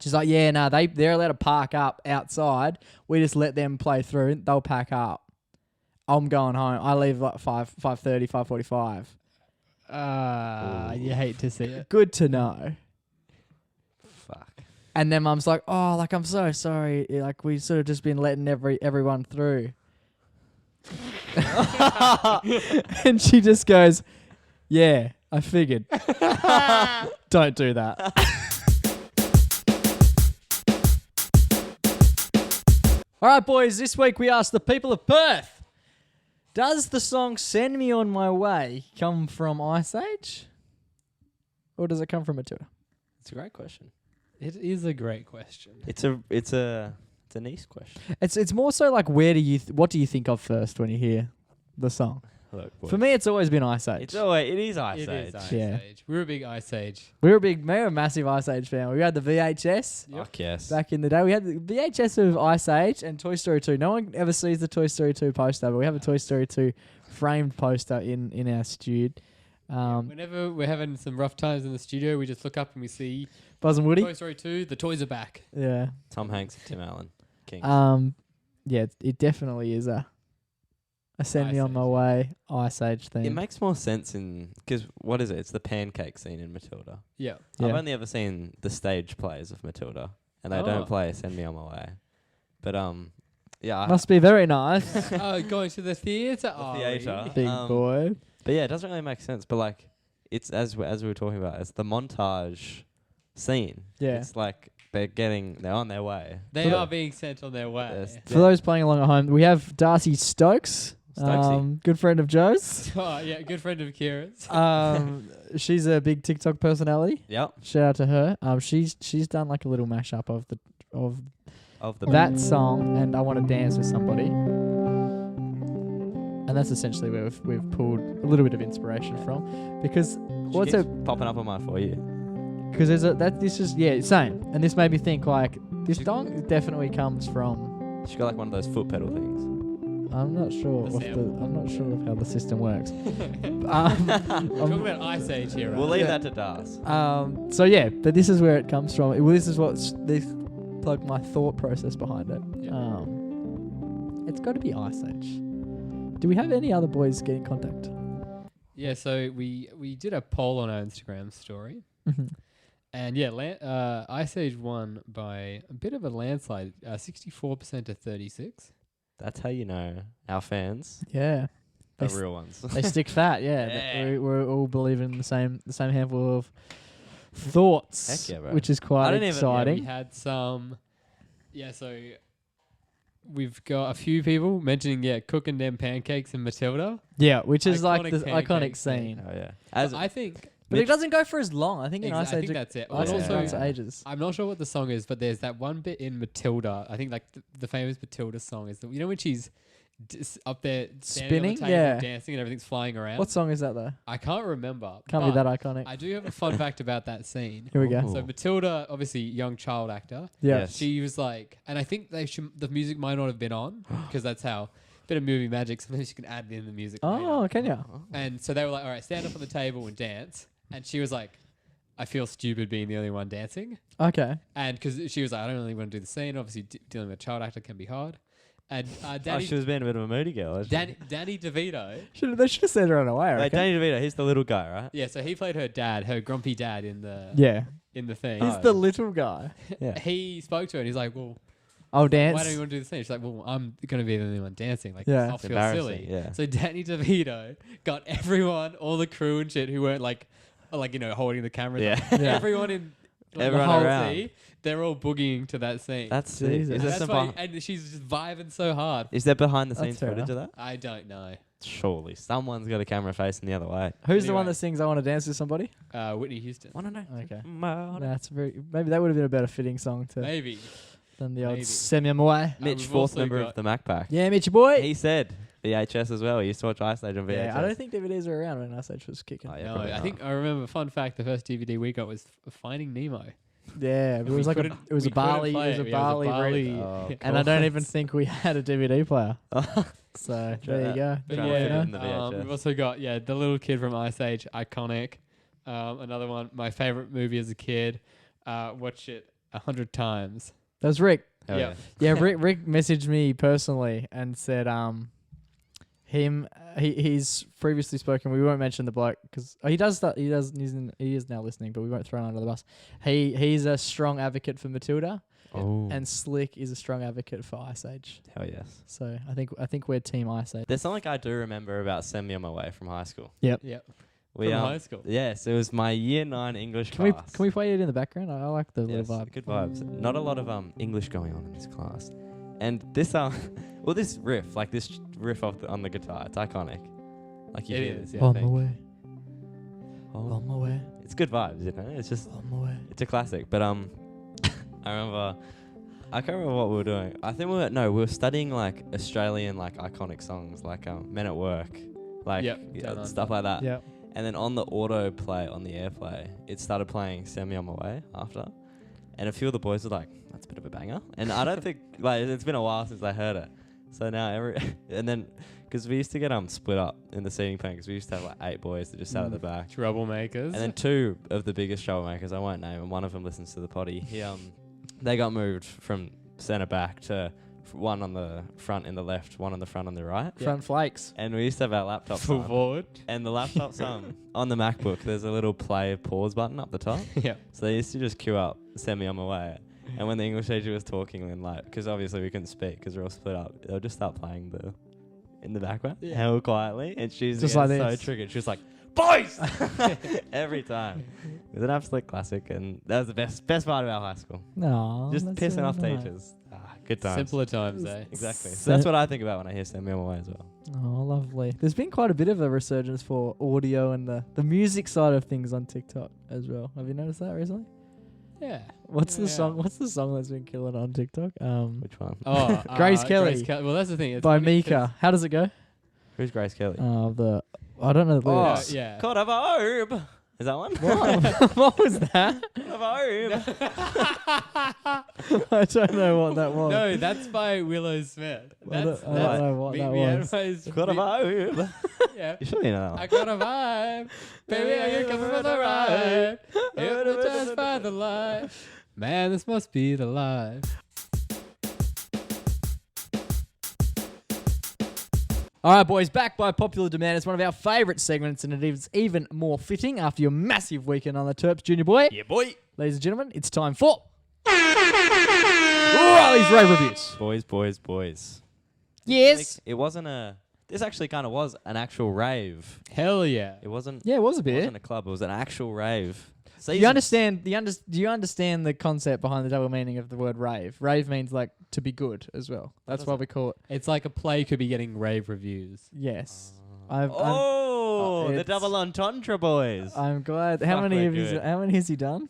She's like, yeah, no, they're allowed to park up outside. We just let them play through. They'll pack up. I'm going home. I leave like 5:30, 5:45. You hate to see it. Good to know. Fuck. And then Mum's like, oh, like, I'm so sorry. Like, we've sort of just been letting everyone through. And she just goes, yeah, I figured. Don't do that. All right, boys, this week we asked the people of Perth, does the song Send Me On My Way come from Ice Age? Or does it come from Matilda? It's a great question. It is a great question. It's a nice question. It's more so like, where do you what do you think of first when you hear the song? Look, For me, it's always been Ice Age. it is Ice It Age. is Ice Yeah. Age. We're a big Ice Age. We were a massive Ice Age fan. We had the VHS Fuck yes. back in the day. We had the VHS of Ice Age and Toy Story 2. No one ever sees the Toy Story 2 poster, but we have a Toy Story 2 framed poster in our studio. Whenever we're having some rough times in the studio, we just look up and we see Buzz and Woody. Toy Story 2, the toys are back. Yeah. Tom Hanks, Tim Allen, King. Yeah, it definitely is a Send Ice Me On My Age. Way Ice Age theme. It makes more sense because what is it? It's the pancake scene in Matilda. Yeah. Yeah. I've only ever seen the stage plays of Matilda, and they Oh. don't play "Send Me On My Way." But yeah, Must be very nice. Oh, going to the theatre? The theatre. Big boy. But yeah, it doesn't really make sense. But like, it's as we were talking about, it's the montage scene. Yeah. It's like they're on their way. They For are being sent on their way. Yes. For those playing along at home, we have Darcy Stokes, Stokesy. good friend of Joe's. Oh, yeah, good friend of Kieran's. She's a big TikTok personality. Yep. Shout out to her. She's done like a little mashup of Of the that song and I Want to Dance with Somebody. And that's essentially where we've pulled a little bit of inspiration from, because what's Keeps it? popping up on my For You. Because this is same, and this made me think like this song definitely comes from. She got like one of those foot pedal things. I'm not sure. The I'm not sure of how the system works. We're talking about Ice Age here, right? We'll leave Yeah. that to Das. So yeah, but this is where it comes from. Well, this is like my thought process behind it. Yeah. It's got to be Ice Age. Do we have any other boys get in contact? Yeah, so we did a poll on our Instagram story. And yeah, Ice Age won by a bit of a landslide, 64% to 36. That's how you know our fans Yeah, are They real ones. they stick fat. Yeah, Yeah. We're all believing in the same handful of thoughts, Heck yeah, bro. which is quite don't even- yeah, exciting. We had some, so we've got a few people mentioning, cooking them pancakes in Matilda. Yeah, which is like Iconic the iconic pancake scene. Oh yeah. As I think, But it doesn't go for as long. I think in I Ice Age, think that's it. Ice But Age also, runs for ages. I'm not sure what the song is, but there's that one bit in Matilda. I think like the famous Matilda song is when she's up there standing on the Spinning? table, Yeah. dancing, and everything's flying around. What song is that though? I can't remember. Can't be but that iconic. I do have a fun fact about that scene. Here we go. Ooh. So Matilda, obviously young child actor. Yeah. Yes. She was like, and I think the music might not have been on because that's how bit of movie magic. Sometimes you can add in the music. Oh, later. can you? And so they were like, all right, stand up on the table and dance. And she was like, I feel stupid being the only one dancing. Okay. And because she was like, I don't really want to do the scene. Obviously, dealing with a child actor can be hard. And Danny, she was being a bit of a moody girl. wasn't she? Danny DeVito. They should have sent her on away. I Wait, reckon. Danny DeVito, he's the little guy, right? Yeah, so he played her dad, her grumpy dad in the Yeah. thing. He's the little guy. Yeah. He spoke to her and he's like, well, I'll dance. why don't you want to do the scene? She's like, well, I'm going to be the only one dancing. Like, Yeah. I'll feel Embarrassing, silly. yeah. So Danny DeVito got everyone, all the crew and shit who weren't like holding the cameras. Yeah. Up. Yeah. Everyone in Everyone the whole around. scene, they're all boogieing to that scene. That's sick. Jesus. Is there That's some why, and she's just vibing so hard. Is there behind the That's scenes fair footage of that? I don't know. Surely. Someone's got a camera facing the other way. Who's the one Anyway. that sings "I Want to Dance with Somebody"? Whitney Houston. Wanna know? Okay. Maybe. That's maybe that would have been a better fitting song Maybe. than the old Maybe. "Send Me On My Way." Mitch, we've fourth also member got- of the Mac Pack. Yeah, Mitchy boy. He said VHS as well. He used to watch Ice Age on VHS. Yeah, I don't think DVDs were around when Ice Age was kicking. Oh, yeah, No, probably I not. think I remember. Fun fact: the first DVD we got was Finding Nemo. Yeah, but it We was like couldn't- it was we a couldn't Bali, play it was a it. Yeah, it was a Bali, Bali. Oh, and I don't cool. even think we had a DVD player. So there you go. But Trying to fit it yeah, in the VHS. we've also got the little kid from Ice Age, iconic. Another one, my favorite movie as a kid. Watched it 100 times. That was Rick. Hell Yeah. Yeah, Rick messaged me personally and said he's previously spoken. We won't mention the bloke because he is now listening, but we won't throw him under the bus. He's a strong advocate for Matilda, Oh, and Slick is a strong advocate for Ice Age. hell yes. So I think we're team Ice Age. There's something I do remember about Send Me On My Way from high school. Yep. We From high school. Yes, it was my year 9 English Can class. we play it in the background? I like the Yes, little vibe. good vibes. Not a lot of English going on in this class. And this well this riff, like this riff on the guitar, it's iconic. Like you It hear is, this, yeah. On my way, Oh, on my way, it's good vibes, you know. It's just on my way. it's a classic. But I remember I can't remember what we were doing. I think we were studying like Australian like iconic songs like Men at Work, like Yep, yeah, Down Under. stuff like that. Yeah. And then on the autoplay, on the airplay, it started playing Send Me On My Way after. And a few of the boys were like, that's a bit of a banger. And I don't think, like, it's been a while since I heard it. So now and then, because we used to get split up in the seating plan, because we used to have like 8 boys that just sat at the back. Troublemakers. And then 2 of the biggest troublemakers, I won't name, and one of them listens to the potty. They got moved from centre back to one on the front in the left, one on the front on the right. Front flakes. And we used to have our laptops Full on. forward. And the laptop's on the MacBook, there's a little play pause button up the top. Yeah. So they used to just queue up, Send Me On My Way. And when the English teacher was talking, then like, because obviously we couldn't speak because we're all split up, they'll just start playing in the background, hell quietly. And she's Just getting like so this. triggered. She was like, boys! Every time. It was an absolute classic. And that was the best part of our high school. No. Just that's pissing really off nice. teachers. Good times. Simpler times, eh? Exactly. So So- that's what I think about when I hear Send Me On My Way as well. Oh, lovely. There's been quite a bit of a resurgence for audio and the music side of things on TikTok as well. Have you noticed that recently? Yeah. What's the Yeah. song? What's the song that's been killing on TikTok? Which one? Oh, Grace Kelly. Well, that's the thing. It's By funny 'cause- Mika. How does it go? Who's Grace Kelly? I don't know the Oh, lyrics. yeah. Caught a vibe. Is that one? What? What was that? Caught a vibe. I don't know what that was. No, that's by Willow Smith. I That's don't know what that was. Caught a vibe. Yeah. You surely know I that got a vibe. Baby, are you coming for the ride? Hypnotized by the light. Man, this must be the life. All right, boys, back by popular demand. It's one of our favourite segments, and it is even more fitting after your massive weekend on the Terps, Junior Boy. Yeah, boy. Ladies and gentlemen, it's time for Riley's Rave Reviews. Boys. Yes. It wasn't this actually kind of was an actual rave. Hell yeah. It wasn't. Yeah, it was a It bit. wasn't a club. It was an actual rave. Do you understand? Do you understand the concept behind the double meaning of the word rave? Rave means like to be good as well. That's why we call it. It's like a play could be getting rave reviews. Yes. Oh, the it's- double entendre, boys. I'm glad. How Fuck, many we're good. How many has he done?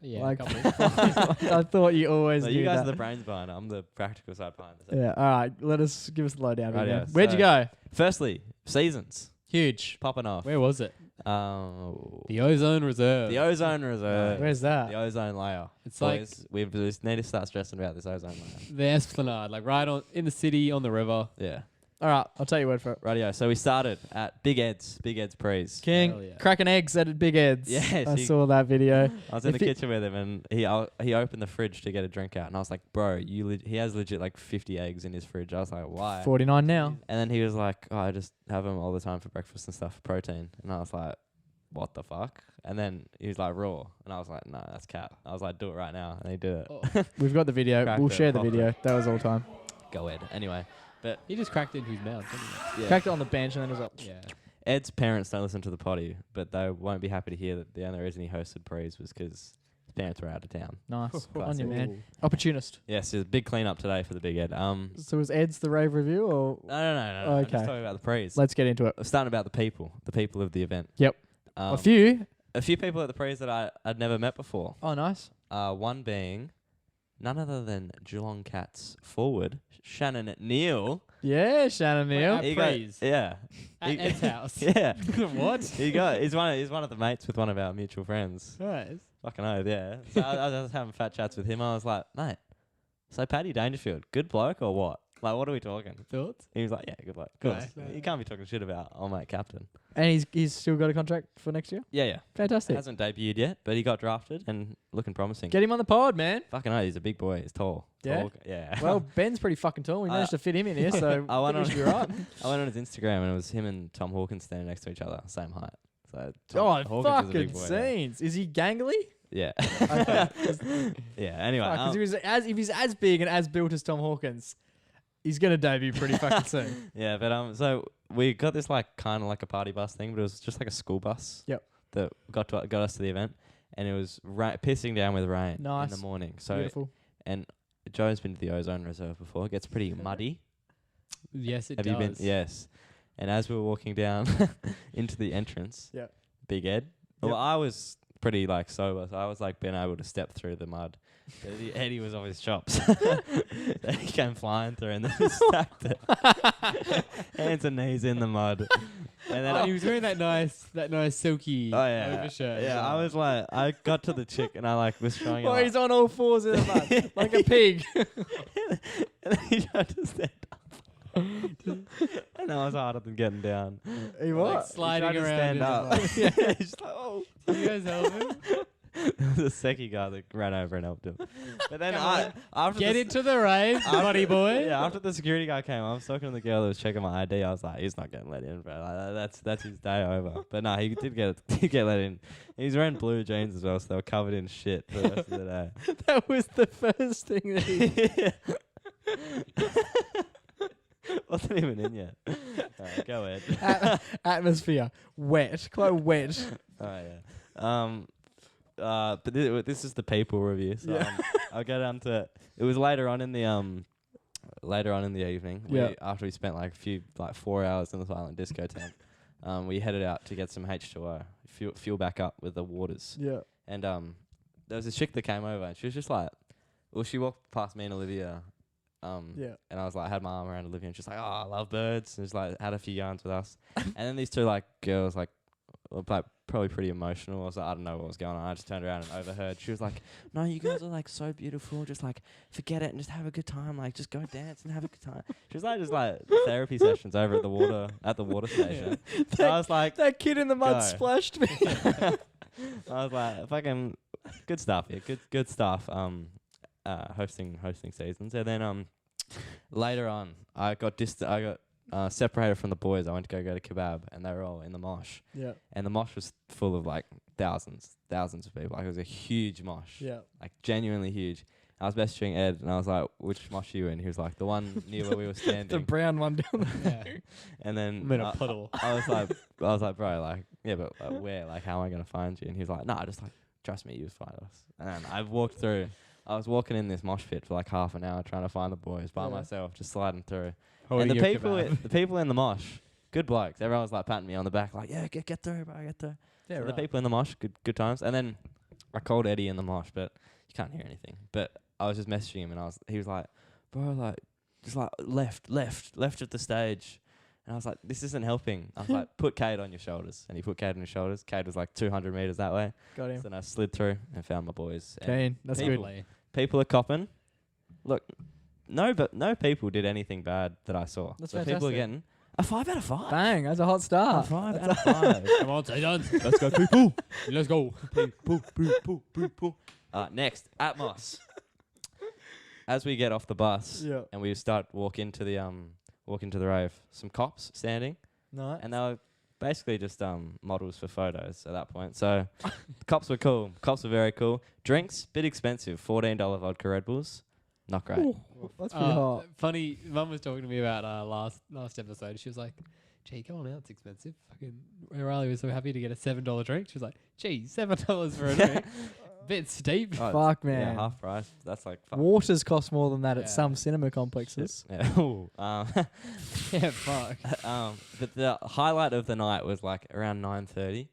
Yeah, Like, a couple. I thought you always No, knew you guys that. are the brains behind it. I'm the practical side behind it. Yeah. All right. Give us the lowdown. Right, Vivian. yeah, Where'd you so- go? Firstly, seasons. Huge. popping off. Where was it? The The Ozone Reserve. ozone reserve. Where's that? The ozone layer. It's Boys, we just need to start stressing about this ozone layer. the Esplanade, like right on in the city on the river. Yeah. All right, I'll take your word for it. Radio. So we started at Big Ed's Prees. Hell King, yeah. cracking eggs at Big Ed's. Yes, I he- saw that video. I was in If the he- kitchen with him, and he opened the fridge to get a drink out, and I was like, "Bro, he has legit like 50 eggs in his fridge." I was like, "Why?" 49 now. And then he was like, "Oh, I just have them all the time for breakfast and stuff for protein." And I was like, "What the fuck?" And then he was like, "Raw," and I was like, "No, that's cat." I was like, "Do it right now," and he did it. Oh, We've got the video. Cracked We'll it, share the popped video. That was all time. Go Ed. Anyway, he just cracked it into his mouth, didn't yeah. Cracked it on the bench and then it was like, he? Yeah. Ed's parents don't listen to the potty, but they won't be happy to hear that the only reason he hosted Prees was because his parents were out of town. nice. On Classic. you, man. Opportunist. Yes, there's a big cleanup today for the Big Ed. So was Ed's the rave review or No. I'm Okay. just talking about the Prees. let's get into it. I'm starting about the people of the event. Yep. Um, A few. a few people at the Prees that I'd never met before. Oh, nice. One being none other than Geelong Cats forward Shannon Neal. Yeah, Shannon Neal. At He got- Prees. yeah, At He- Ed's house. yeah. What? He's one of the mates with one of our mutual friends. Nice. Fucking oath, yeah. So I was having fat chats with him. I was like, mate, so Paddy Dangerfield, good bloke or what? Like, what are we talking? Thoughts? He was like, yeah, good bloke. Of course. Nice. You can't be talking shit about old mate captain. And he's still got a contract for next year? Yeah. Fantastic. Hasn't debuted yet, but he got drafted and looking promising. Get him on the pod, man. Fucking oath, he's a big boy. He's tall. Yeah? Tall, yeah. Well, Ben's pretty fucking tall. We managed to fit him in here, so I went think we should be right. I went on his Instagram and it was him and Tom Hawkins standing next to each other, same height. So Oh, Hawkins is a fucking big boy, yeah. scenes. Is he gangly? Yeah. Okay. Yeah. Anyway, Because if he's as big and as built as Tom Hawkins, he's gonna debut pretty fucking soon. yeah, but so we got this like kind of like a party bus thing, but it was just like a school bus. Yep. That got us to the event, and it was pissing down with rain in Nice. the morning. So Beautiful. and Joe's been to the Ozone Reserve before. It gets pretty muddy. Yes, it Have does. you been? Yes. And as we were walking down into the entrance, Yeah. Big Ed. Well, Yep. I was pretty like sober, so I was like being able to step through the mud. But Eddie was off his chops. So he came flying through and then stacked it. Hands and knees in the mud. And then And he was wearing that nice silky oh yeah, overshirt. yeah. I was like, I got to the chick and I like was showing Oh, her. he's on all fours in the mud, like a pig. And then he tried to stand up. And that was harder than getting down. He Like was. sliding He tried to around. stand in the up. mud. Yeah, he's like, oh. Did you guys help him? There was a secchi guy that ran over and helped him. But then after Get the, into the rave, buddy boy. Yeah, after the security guy came, I was talking to the girl that was checking my ID. I was like, he's not getting let in, bro. Like, that's his day over. But no, he did get let in. He's wearing blue jeans as well, so they were covered in shit for the rest of the day. That was the first thing that he. Wasn't even in yet. Alright, go Ed. Atmosphere wet, quite wet. Oh yeah. But this is the people review. So Yeah. I'll go down to. It was later on in the evening. Yeah. After we spent like 4 hours in the silent disco tent, we headed out to get some H2O, fuel back up with the waters. Yeah. And there was a chick that came over and she was just like, well, she walked past me and Olivia. Yeah. And I was like, I had my arm around Olivia and she's like, oh, I love birds. And just like had a few yarns with us. And then these two like girls like probably pretty emotional. I was like, I don't know what was going on. I just turned around and overheard. She was like, no, you guys are like so beautiful. Just like forget it and just have a good time. Like just go dance and have a good time. She was like just like therapy sessions over at the water station. So I was like, That kid in the mud Go. splashed me. I was like, fucking good stuff. Yeah, good stuff. Hosting seasons, and then later on, I got separated from the boys. I went to go to kebab, and they were all in the mosh. Yeah. And the mosh was full of like thousands of people. Like it was a huge mosh, Yeah. like genuinely huge. I was messaging Ed, and I was like, "Which mosh are you in?" He was like, "The one near where we were The standing." brown one down there. Yeah. And then I'm in a puddle. I was like, bro, like, yeah, but where? Like, how am I gonna find you? And he was like, nah, just like, trust me, you find us. And then I walked through. I was walking in this mosh pit for like half an hour trying to find the boys by Yeah. myself, just sliding through. Holding And the your people, kebab. the people in the mosh, good blokes. Everyone was like patting me on the back, like, yeah, get through, bro, get through. Yeah, So right. the people in the mosh, good times. And then I called Eddie in the mosh, but you can't hear anything. But I was just messaging him, and he was like, bro, like, just like left of the stage. And I was like, this isn't helping. I was like, put Cade on your shoulders. And he put Cade on his shoulders. Cade was like 200 meters that way. Got him. So then I slid through and found my boys. And Keen. That's people, good. people are copping. Look, no people did anything bad that I saw. That's so people are fantastic. getting a 5 out of 5. Bang, that's a hot A start. 5 out of 5. Come on, Titans. Let's go, people. Let's go. Next, Atmos. As we get off the bus Yeah. and we start walk into the rave, some cops standing, Nice. and they were basically just models for photos at that point. So the cops were cool. Cops were very cool. Drinks, bit expensive. $14 vodka Red Bulls, not great. Ooh, that's pretty hot. Funny, Mum was talking to me about last episode. She was like, "Gee, come on out, it's expensive." Fucking Riley was so happy to get a $7 drink. She was like, "Gee, $7 for a drink, bit steep." Oh, Fuck, yeah, man. half price. That's like fuck. Waters cost more than that Yeah. at some cinema complexes. Yeah. Ooh, Yeah, fuck. but the highlight of the night was like around 9:30.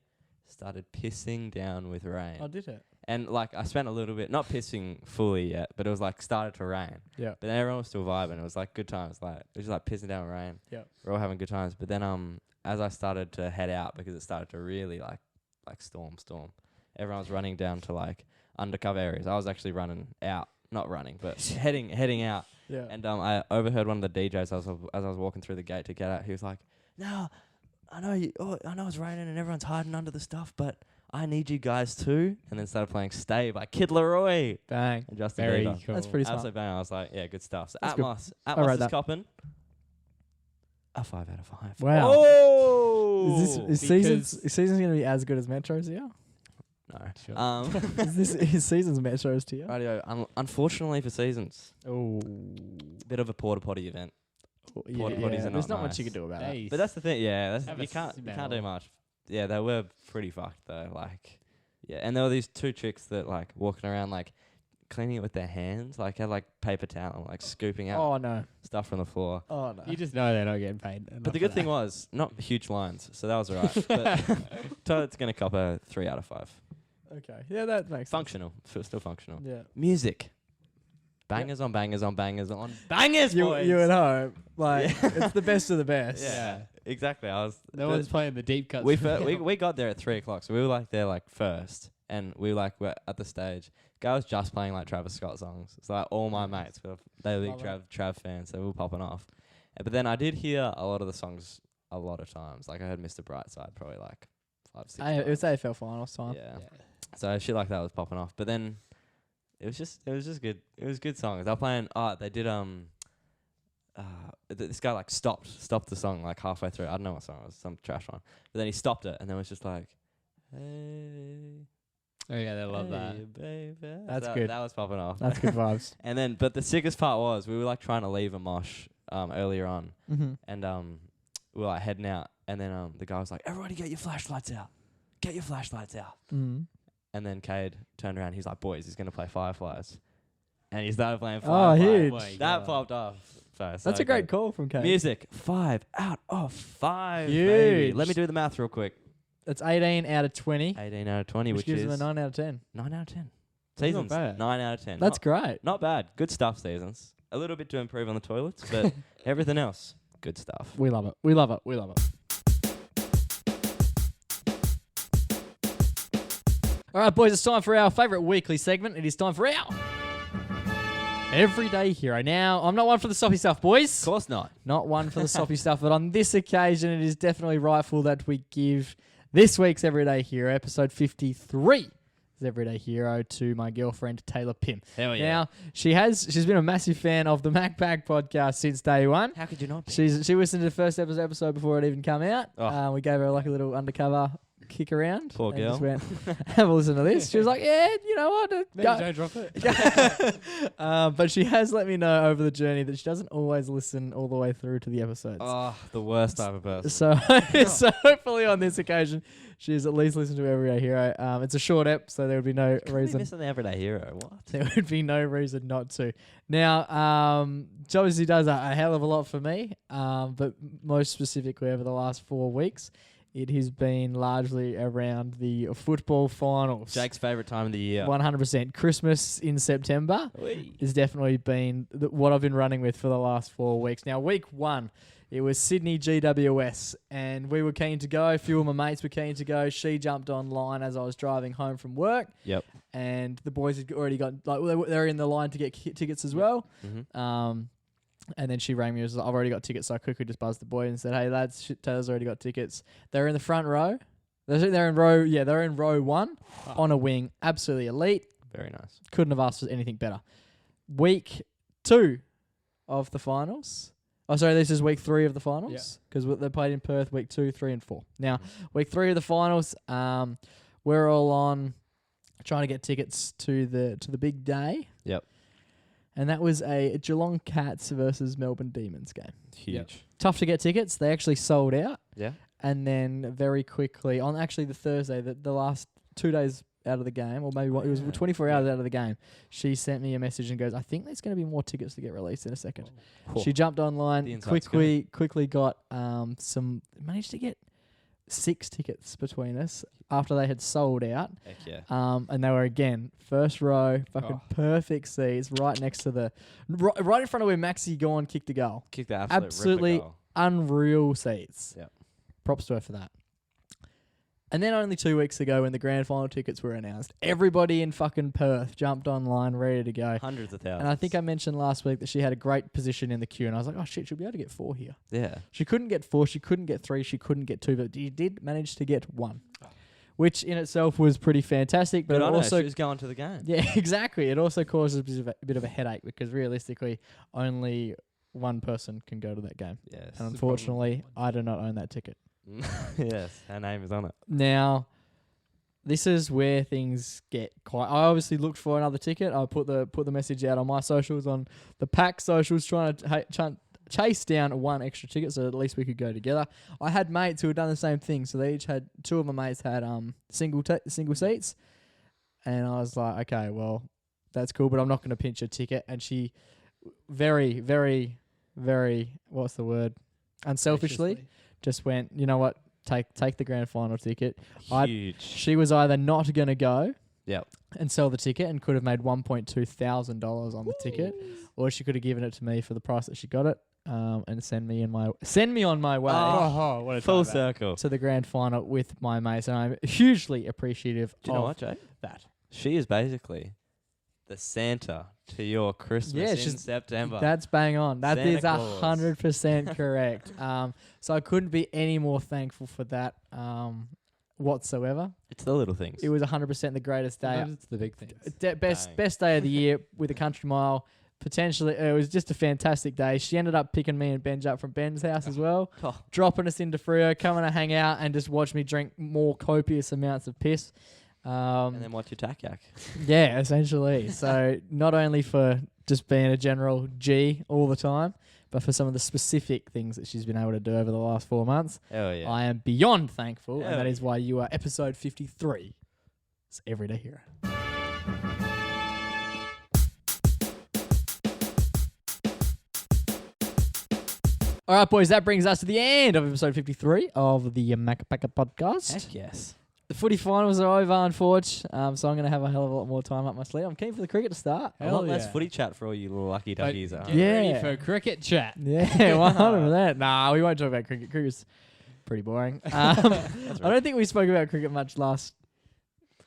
Started pissing down with rain. Oh, did it? And like I spent a little bit, not pissing fully yet, but it was like started to rain. Yeah. But everyone was still vibing. It was like good times. Like it was just like pissing down with rain. Yeah. We're all having good times. But then as I started to head out because it started to really like storm. Everyone was running down to like undercover areas. I was actually running out, not running, but heading out. Yeah. And I overheard one of the DJs as I was walking through the gate to get out. He was like, "No, I know it's raining and everyone's hiding under the stuff, but I need you guys too." And then started playing "Stay" by Kid Laroi Bang. and Justin Very Bieber. cool. That's pretty smart. Absolute bang. I was like, yeah, good stuff. So That's good. Atmos I is read that. copping a 5 out of 5. Wow. Oh, Is season's going to be as good as Metro's here? no. Sure. Is season's Metro's tier? Radio. Unfortunately for seasons, Oh. bit of a porta potty event. Yeah, Porta potties are there's not not much nice. you can do about it. Nice. But that's the thing. Yeah, Have you a can't do smell. much. Yeah, they were pretty fucked though. Like, yeah, and there were these two chicks that like walking around like cleaning it with their hands, like had like paper towel, and, like scooping out Oh, no. stuff from the floor. Oh, no. You just know they're not getting paid. But the good thing was not huge lines, so that was alright. But Toilet's gonna cop a 3 out of 5. Okay. Yeah, that makes Functional, still functional. sense. Yeah. Music, bangers on bangers on bangers on bangers, You boys. at home, like, Yeah. it's the best of the best. Yeah, exactly. I was. No one's playing the deep cuts. We got there at 3 o'clock, so we were like there like first, and we were at the stage. Guy was just playing like Travis Scott songs. So like all my mates were they were big Love Trav fans, so we were popping off. But then I did hear a lot of the songs a lot of times. Like I heard Mr. Brightside probably like 5-6 It was times. AFL finals time. Yeah. So shit like that was popping off. But then it was just good. It was good songs. They were playing. They did this guy like stopped the song like halfway through. I don't know what song it was, some trash one. But then he stopped it and then was just like, "Hey, Oh yeah, they love that. hey, baby." That's So good. That was popping off. That's good vibes. And then, but the sickest part was we were like trying to leave a mosh earlier on, Mm-hmm. and we were like heading out, and then the guy was like, "Everybody, get your flashlights out! Get your flashlights out!" Mm. And then Cade turned around. He's like, "Boys, he's gonna play Fireflies," and he started playing Oh, Fireflies. huge. my That God. popped off. So That's a great call from Kate. Music 5 out of 5. Baby. Huge. Let me do the math real quick. That's 18 out of 20, 18 out of 20, which which gives is them a 9 out of 10. 9 out of 10. That's not Seasons bad. 9 out of 10. That's not, great. not bad. Good stuff, Seasons. A little bit to improve on the toilets, but everything else, good stuff. We love it. We love it. We love it. All right, boys, it's time for our favourite weekly segment. It is time for our Everyday Hero. Now, I'm not one for the soppy stuff, boys. Of course not. Not one for the soppy stuff, but on this occasion, it is definitely rightful that we give this week's Everyday Hero, episode 53, Everyday Hero, to my girlfriend, Taylor Pym. Hell yeah. Now, she's been a massive fan of the MacBag podcast since day one. How could you not be? She listened to the first episode before it even come out. Oh. We gave her like a little undercover kick around. Poor and just girl. went, have a listen to this. She was like, yeah, you know what? Maybe don't drop it. But she has let me know over the journey that she doesn't always listen all the way through to the episodes. Oh, the worst type of person. So, so hopefully on this occasion, she's at least listened to Everyday Hero. It's a short ep, so there would be no Be reason. missing the everyday hero. What? There would be no reason not to. Now, she obviously does a hell of a lot for me, but most specifically over the last 4 weeks, it has been largely around the football finals. Jake's favourite time of the year. 100%. Christmas in September has definitely been what I've been running with for the last 4 weeks. Now, week 1, It was Sydney GWS, and we were keen to go. A few of my mates were keen to go. She jumped online as I was driving home from work. Yep. And the boys had already got, like, they were in the line to get tickets as well. Mm-hmm. And then she rang me. I've already got tickets, so I quickly just buzzed the boy and said, "Hey lads, Taylor's already got tickets." They're in the front row. They're in row. Yeah, they're in row 1 on a wing. Absolutely elite. Very nice. Couldn't have asked for anything better. Week 2 of the finals. Oh, sorry, this is week 3 of the finals because they played in Perth week 2, 3, and 4. Now, week 3 of the finals, we're all on trying to get tickets to the big day. Yep. And that was a Geelong Cats versus Melbourne Demons game. Huge. Yep. Tough to get tickets. They actually sold out. Yeah. And then very quickly, on actually the Thursday, the last 2 days out of the game, or maybe it was 24 hours out of the game, she sent me a message and goes, "I think there's going to be more tickets to get released in a second." Oh. She jumped online, quickly got managed to get 6 tickets between us after they had sold out. Heck yeah. And they were, again, first row, fucking perfect seats, right next to right in front of where Maxi Gorn kicked the goal. Kicked the Absolutely ripper goal. unreal seats. Yep. Props to her for that. And then only 2 weeks ago, when the grand final tickets were announced, everybody in fucking Perth jumped online, ready to go. Hundreds of thousands. And I think I mentioned last week that she had a great position in the queue, and I was like, oh shit, she'll be able to get 4 here. Yeah. She couldn't get 4, she couldn't get 3, she couldn't get 2, but she did manage to get 1, which in itself was pretty fantastic. But Good it on her, also she was going to the game. yeah, exactly. It also causes a bit of a headache because realistically, only one person can go to that game. Yes. And unfortunately, I do not own that ticket. Yes, her name is on it. Now, this is where things get quite. I obviously looked for another ticket. I put the message out on my socials, on the pack socials, trying to chase down 1 extra ticket so at least we could go together. I had mates who had done the same thing, so they each had 2 of my mates had single seats, and I was like, okay, well, that's cool, but I'm not going to pinch a ticket. And she very, very, very, what's the word? Unselfishly. Just went, you know what? Take the grand final ticket. Huge. She was either not going to go Yep. and sell the ticket and could have made $1.2 thousand on the ticket, or she could have given it to me for the price that she got it, and send me on my way Oh, what a Full time circle. to the grand final with my mates. And I'm hugely appreciative Do you know of what, Jay? that. She is basically the Santa to your Christmas in she's- September. That's bang on. That Santa is Claus. 100% correct. So I couldn't be any more thankful for that whatsoever. It's the little things. It was 100% the greatest day. Sometimes it's the big things. Best Bang. day of the year with a country mile. Potentially, it was just a fantastic day. She ended up picking me and Benj up from Ben's house as well, Oh. dropping us into Freo, coming to hang out and just watch me drink more copious amounts of piss. And then watch your tack yak. Yeah, essentially. So not only for just being a general G all the time, but for some of the specific things that she's been able to do over the last 4 months. Oh yeah. I am beyond thankful, and Hell that is why you are episode 53. It's Everyday Hero. All right, boys, that brings us to the end of episode 53 of the Macapaka podcast. Heck yes. The footy finals are over, unfortunately, so I'm going to have a hell of a lot more time up my sleeve. I'm keen for the cricket to start. A lot less footy chat for all you little lucky But duckies. get Yeah. ready for cricket chat. Yeah, 100%. Nah, we won't talk about cricket. Cricket's pretty boring. I don't think we spoke about cricket much last,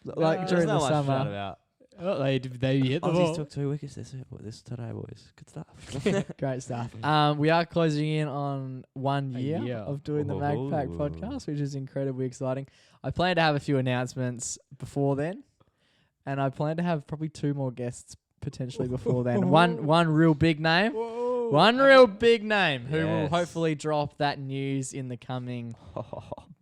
during There's the not much to chat summer. about. Oh, they hit the Aussies ball. took 2 wickets this today, boys. Good stuff. Great stuff. We are closing in on 1 year, year. of doing the MagPack Ooh. podcast, which is incredibly exciting. I plan to have a few announcements before then, and I plan to have probably 2 more guests potentially before then. One real big name. One real big name who will Yes. hopefully drop that news in the coming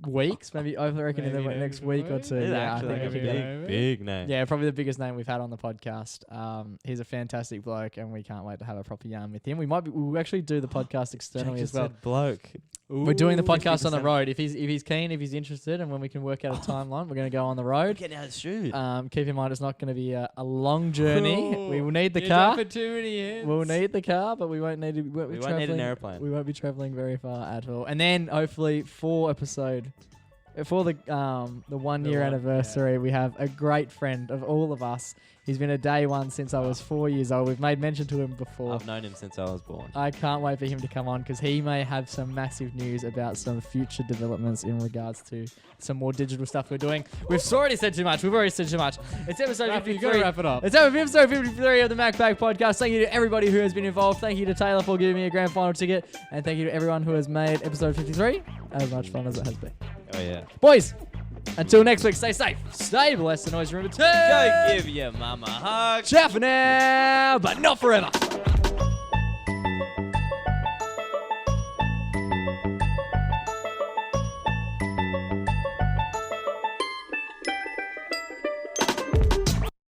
weeks. Maybe I reckon in the Maybe next next week or week. 2. It's Yeah, I actually think a it'll be big- big. big name. Yeah, probably the biggest name we've had on the podcast. He's a fantastic bloke, and we can't wait to have a proper yarn with him. We'll actually do the podcast externally as well. Bloke. We're doing the podcast on the 50%. road. If he's keen, if he's interested, and when we can work out a timeline, we're going to go on the road. Getting out of the shoot. Keep in mind, it's not going to be a long journey. We will need the He's car. up for too many hits. We'll need the car, but we won't need to. We won't need an airplane. We won't be traveling very far at all. And then hopefully 4 episode for the 1 year anniversary, we have a great friend of all of us. He's been a day one since I was 4 years old. We've made mention to him before. I've known him since I was born. I can't wait for him to come on because he may have some massive news about some future developments in regards to some more digital stuff we're doing. We've already said too much. It's episode 53. You gotta wrap it up. It's episode 53 of the MacBag Podcast. Thank you to everybody who has been involved. Thank you to Taylor for giving me a grand final ticket. And thank you to everyone who has made episode 53 as much fun as it has been. Oh, yeah. Boys, until next week, stay safe, stay blessed, and always remember to Go give your mama a hug. ciao for now, but not forever.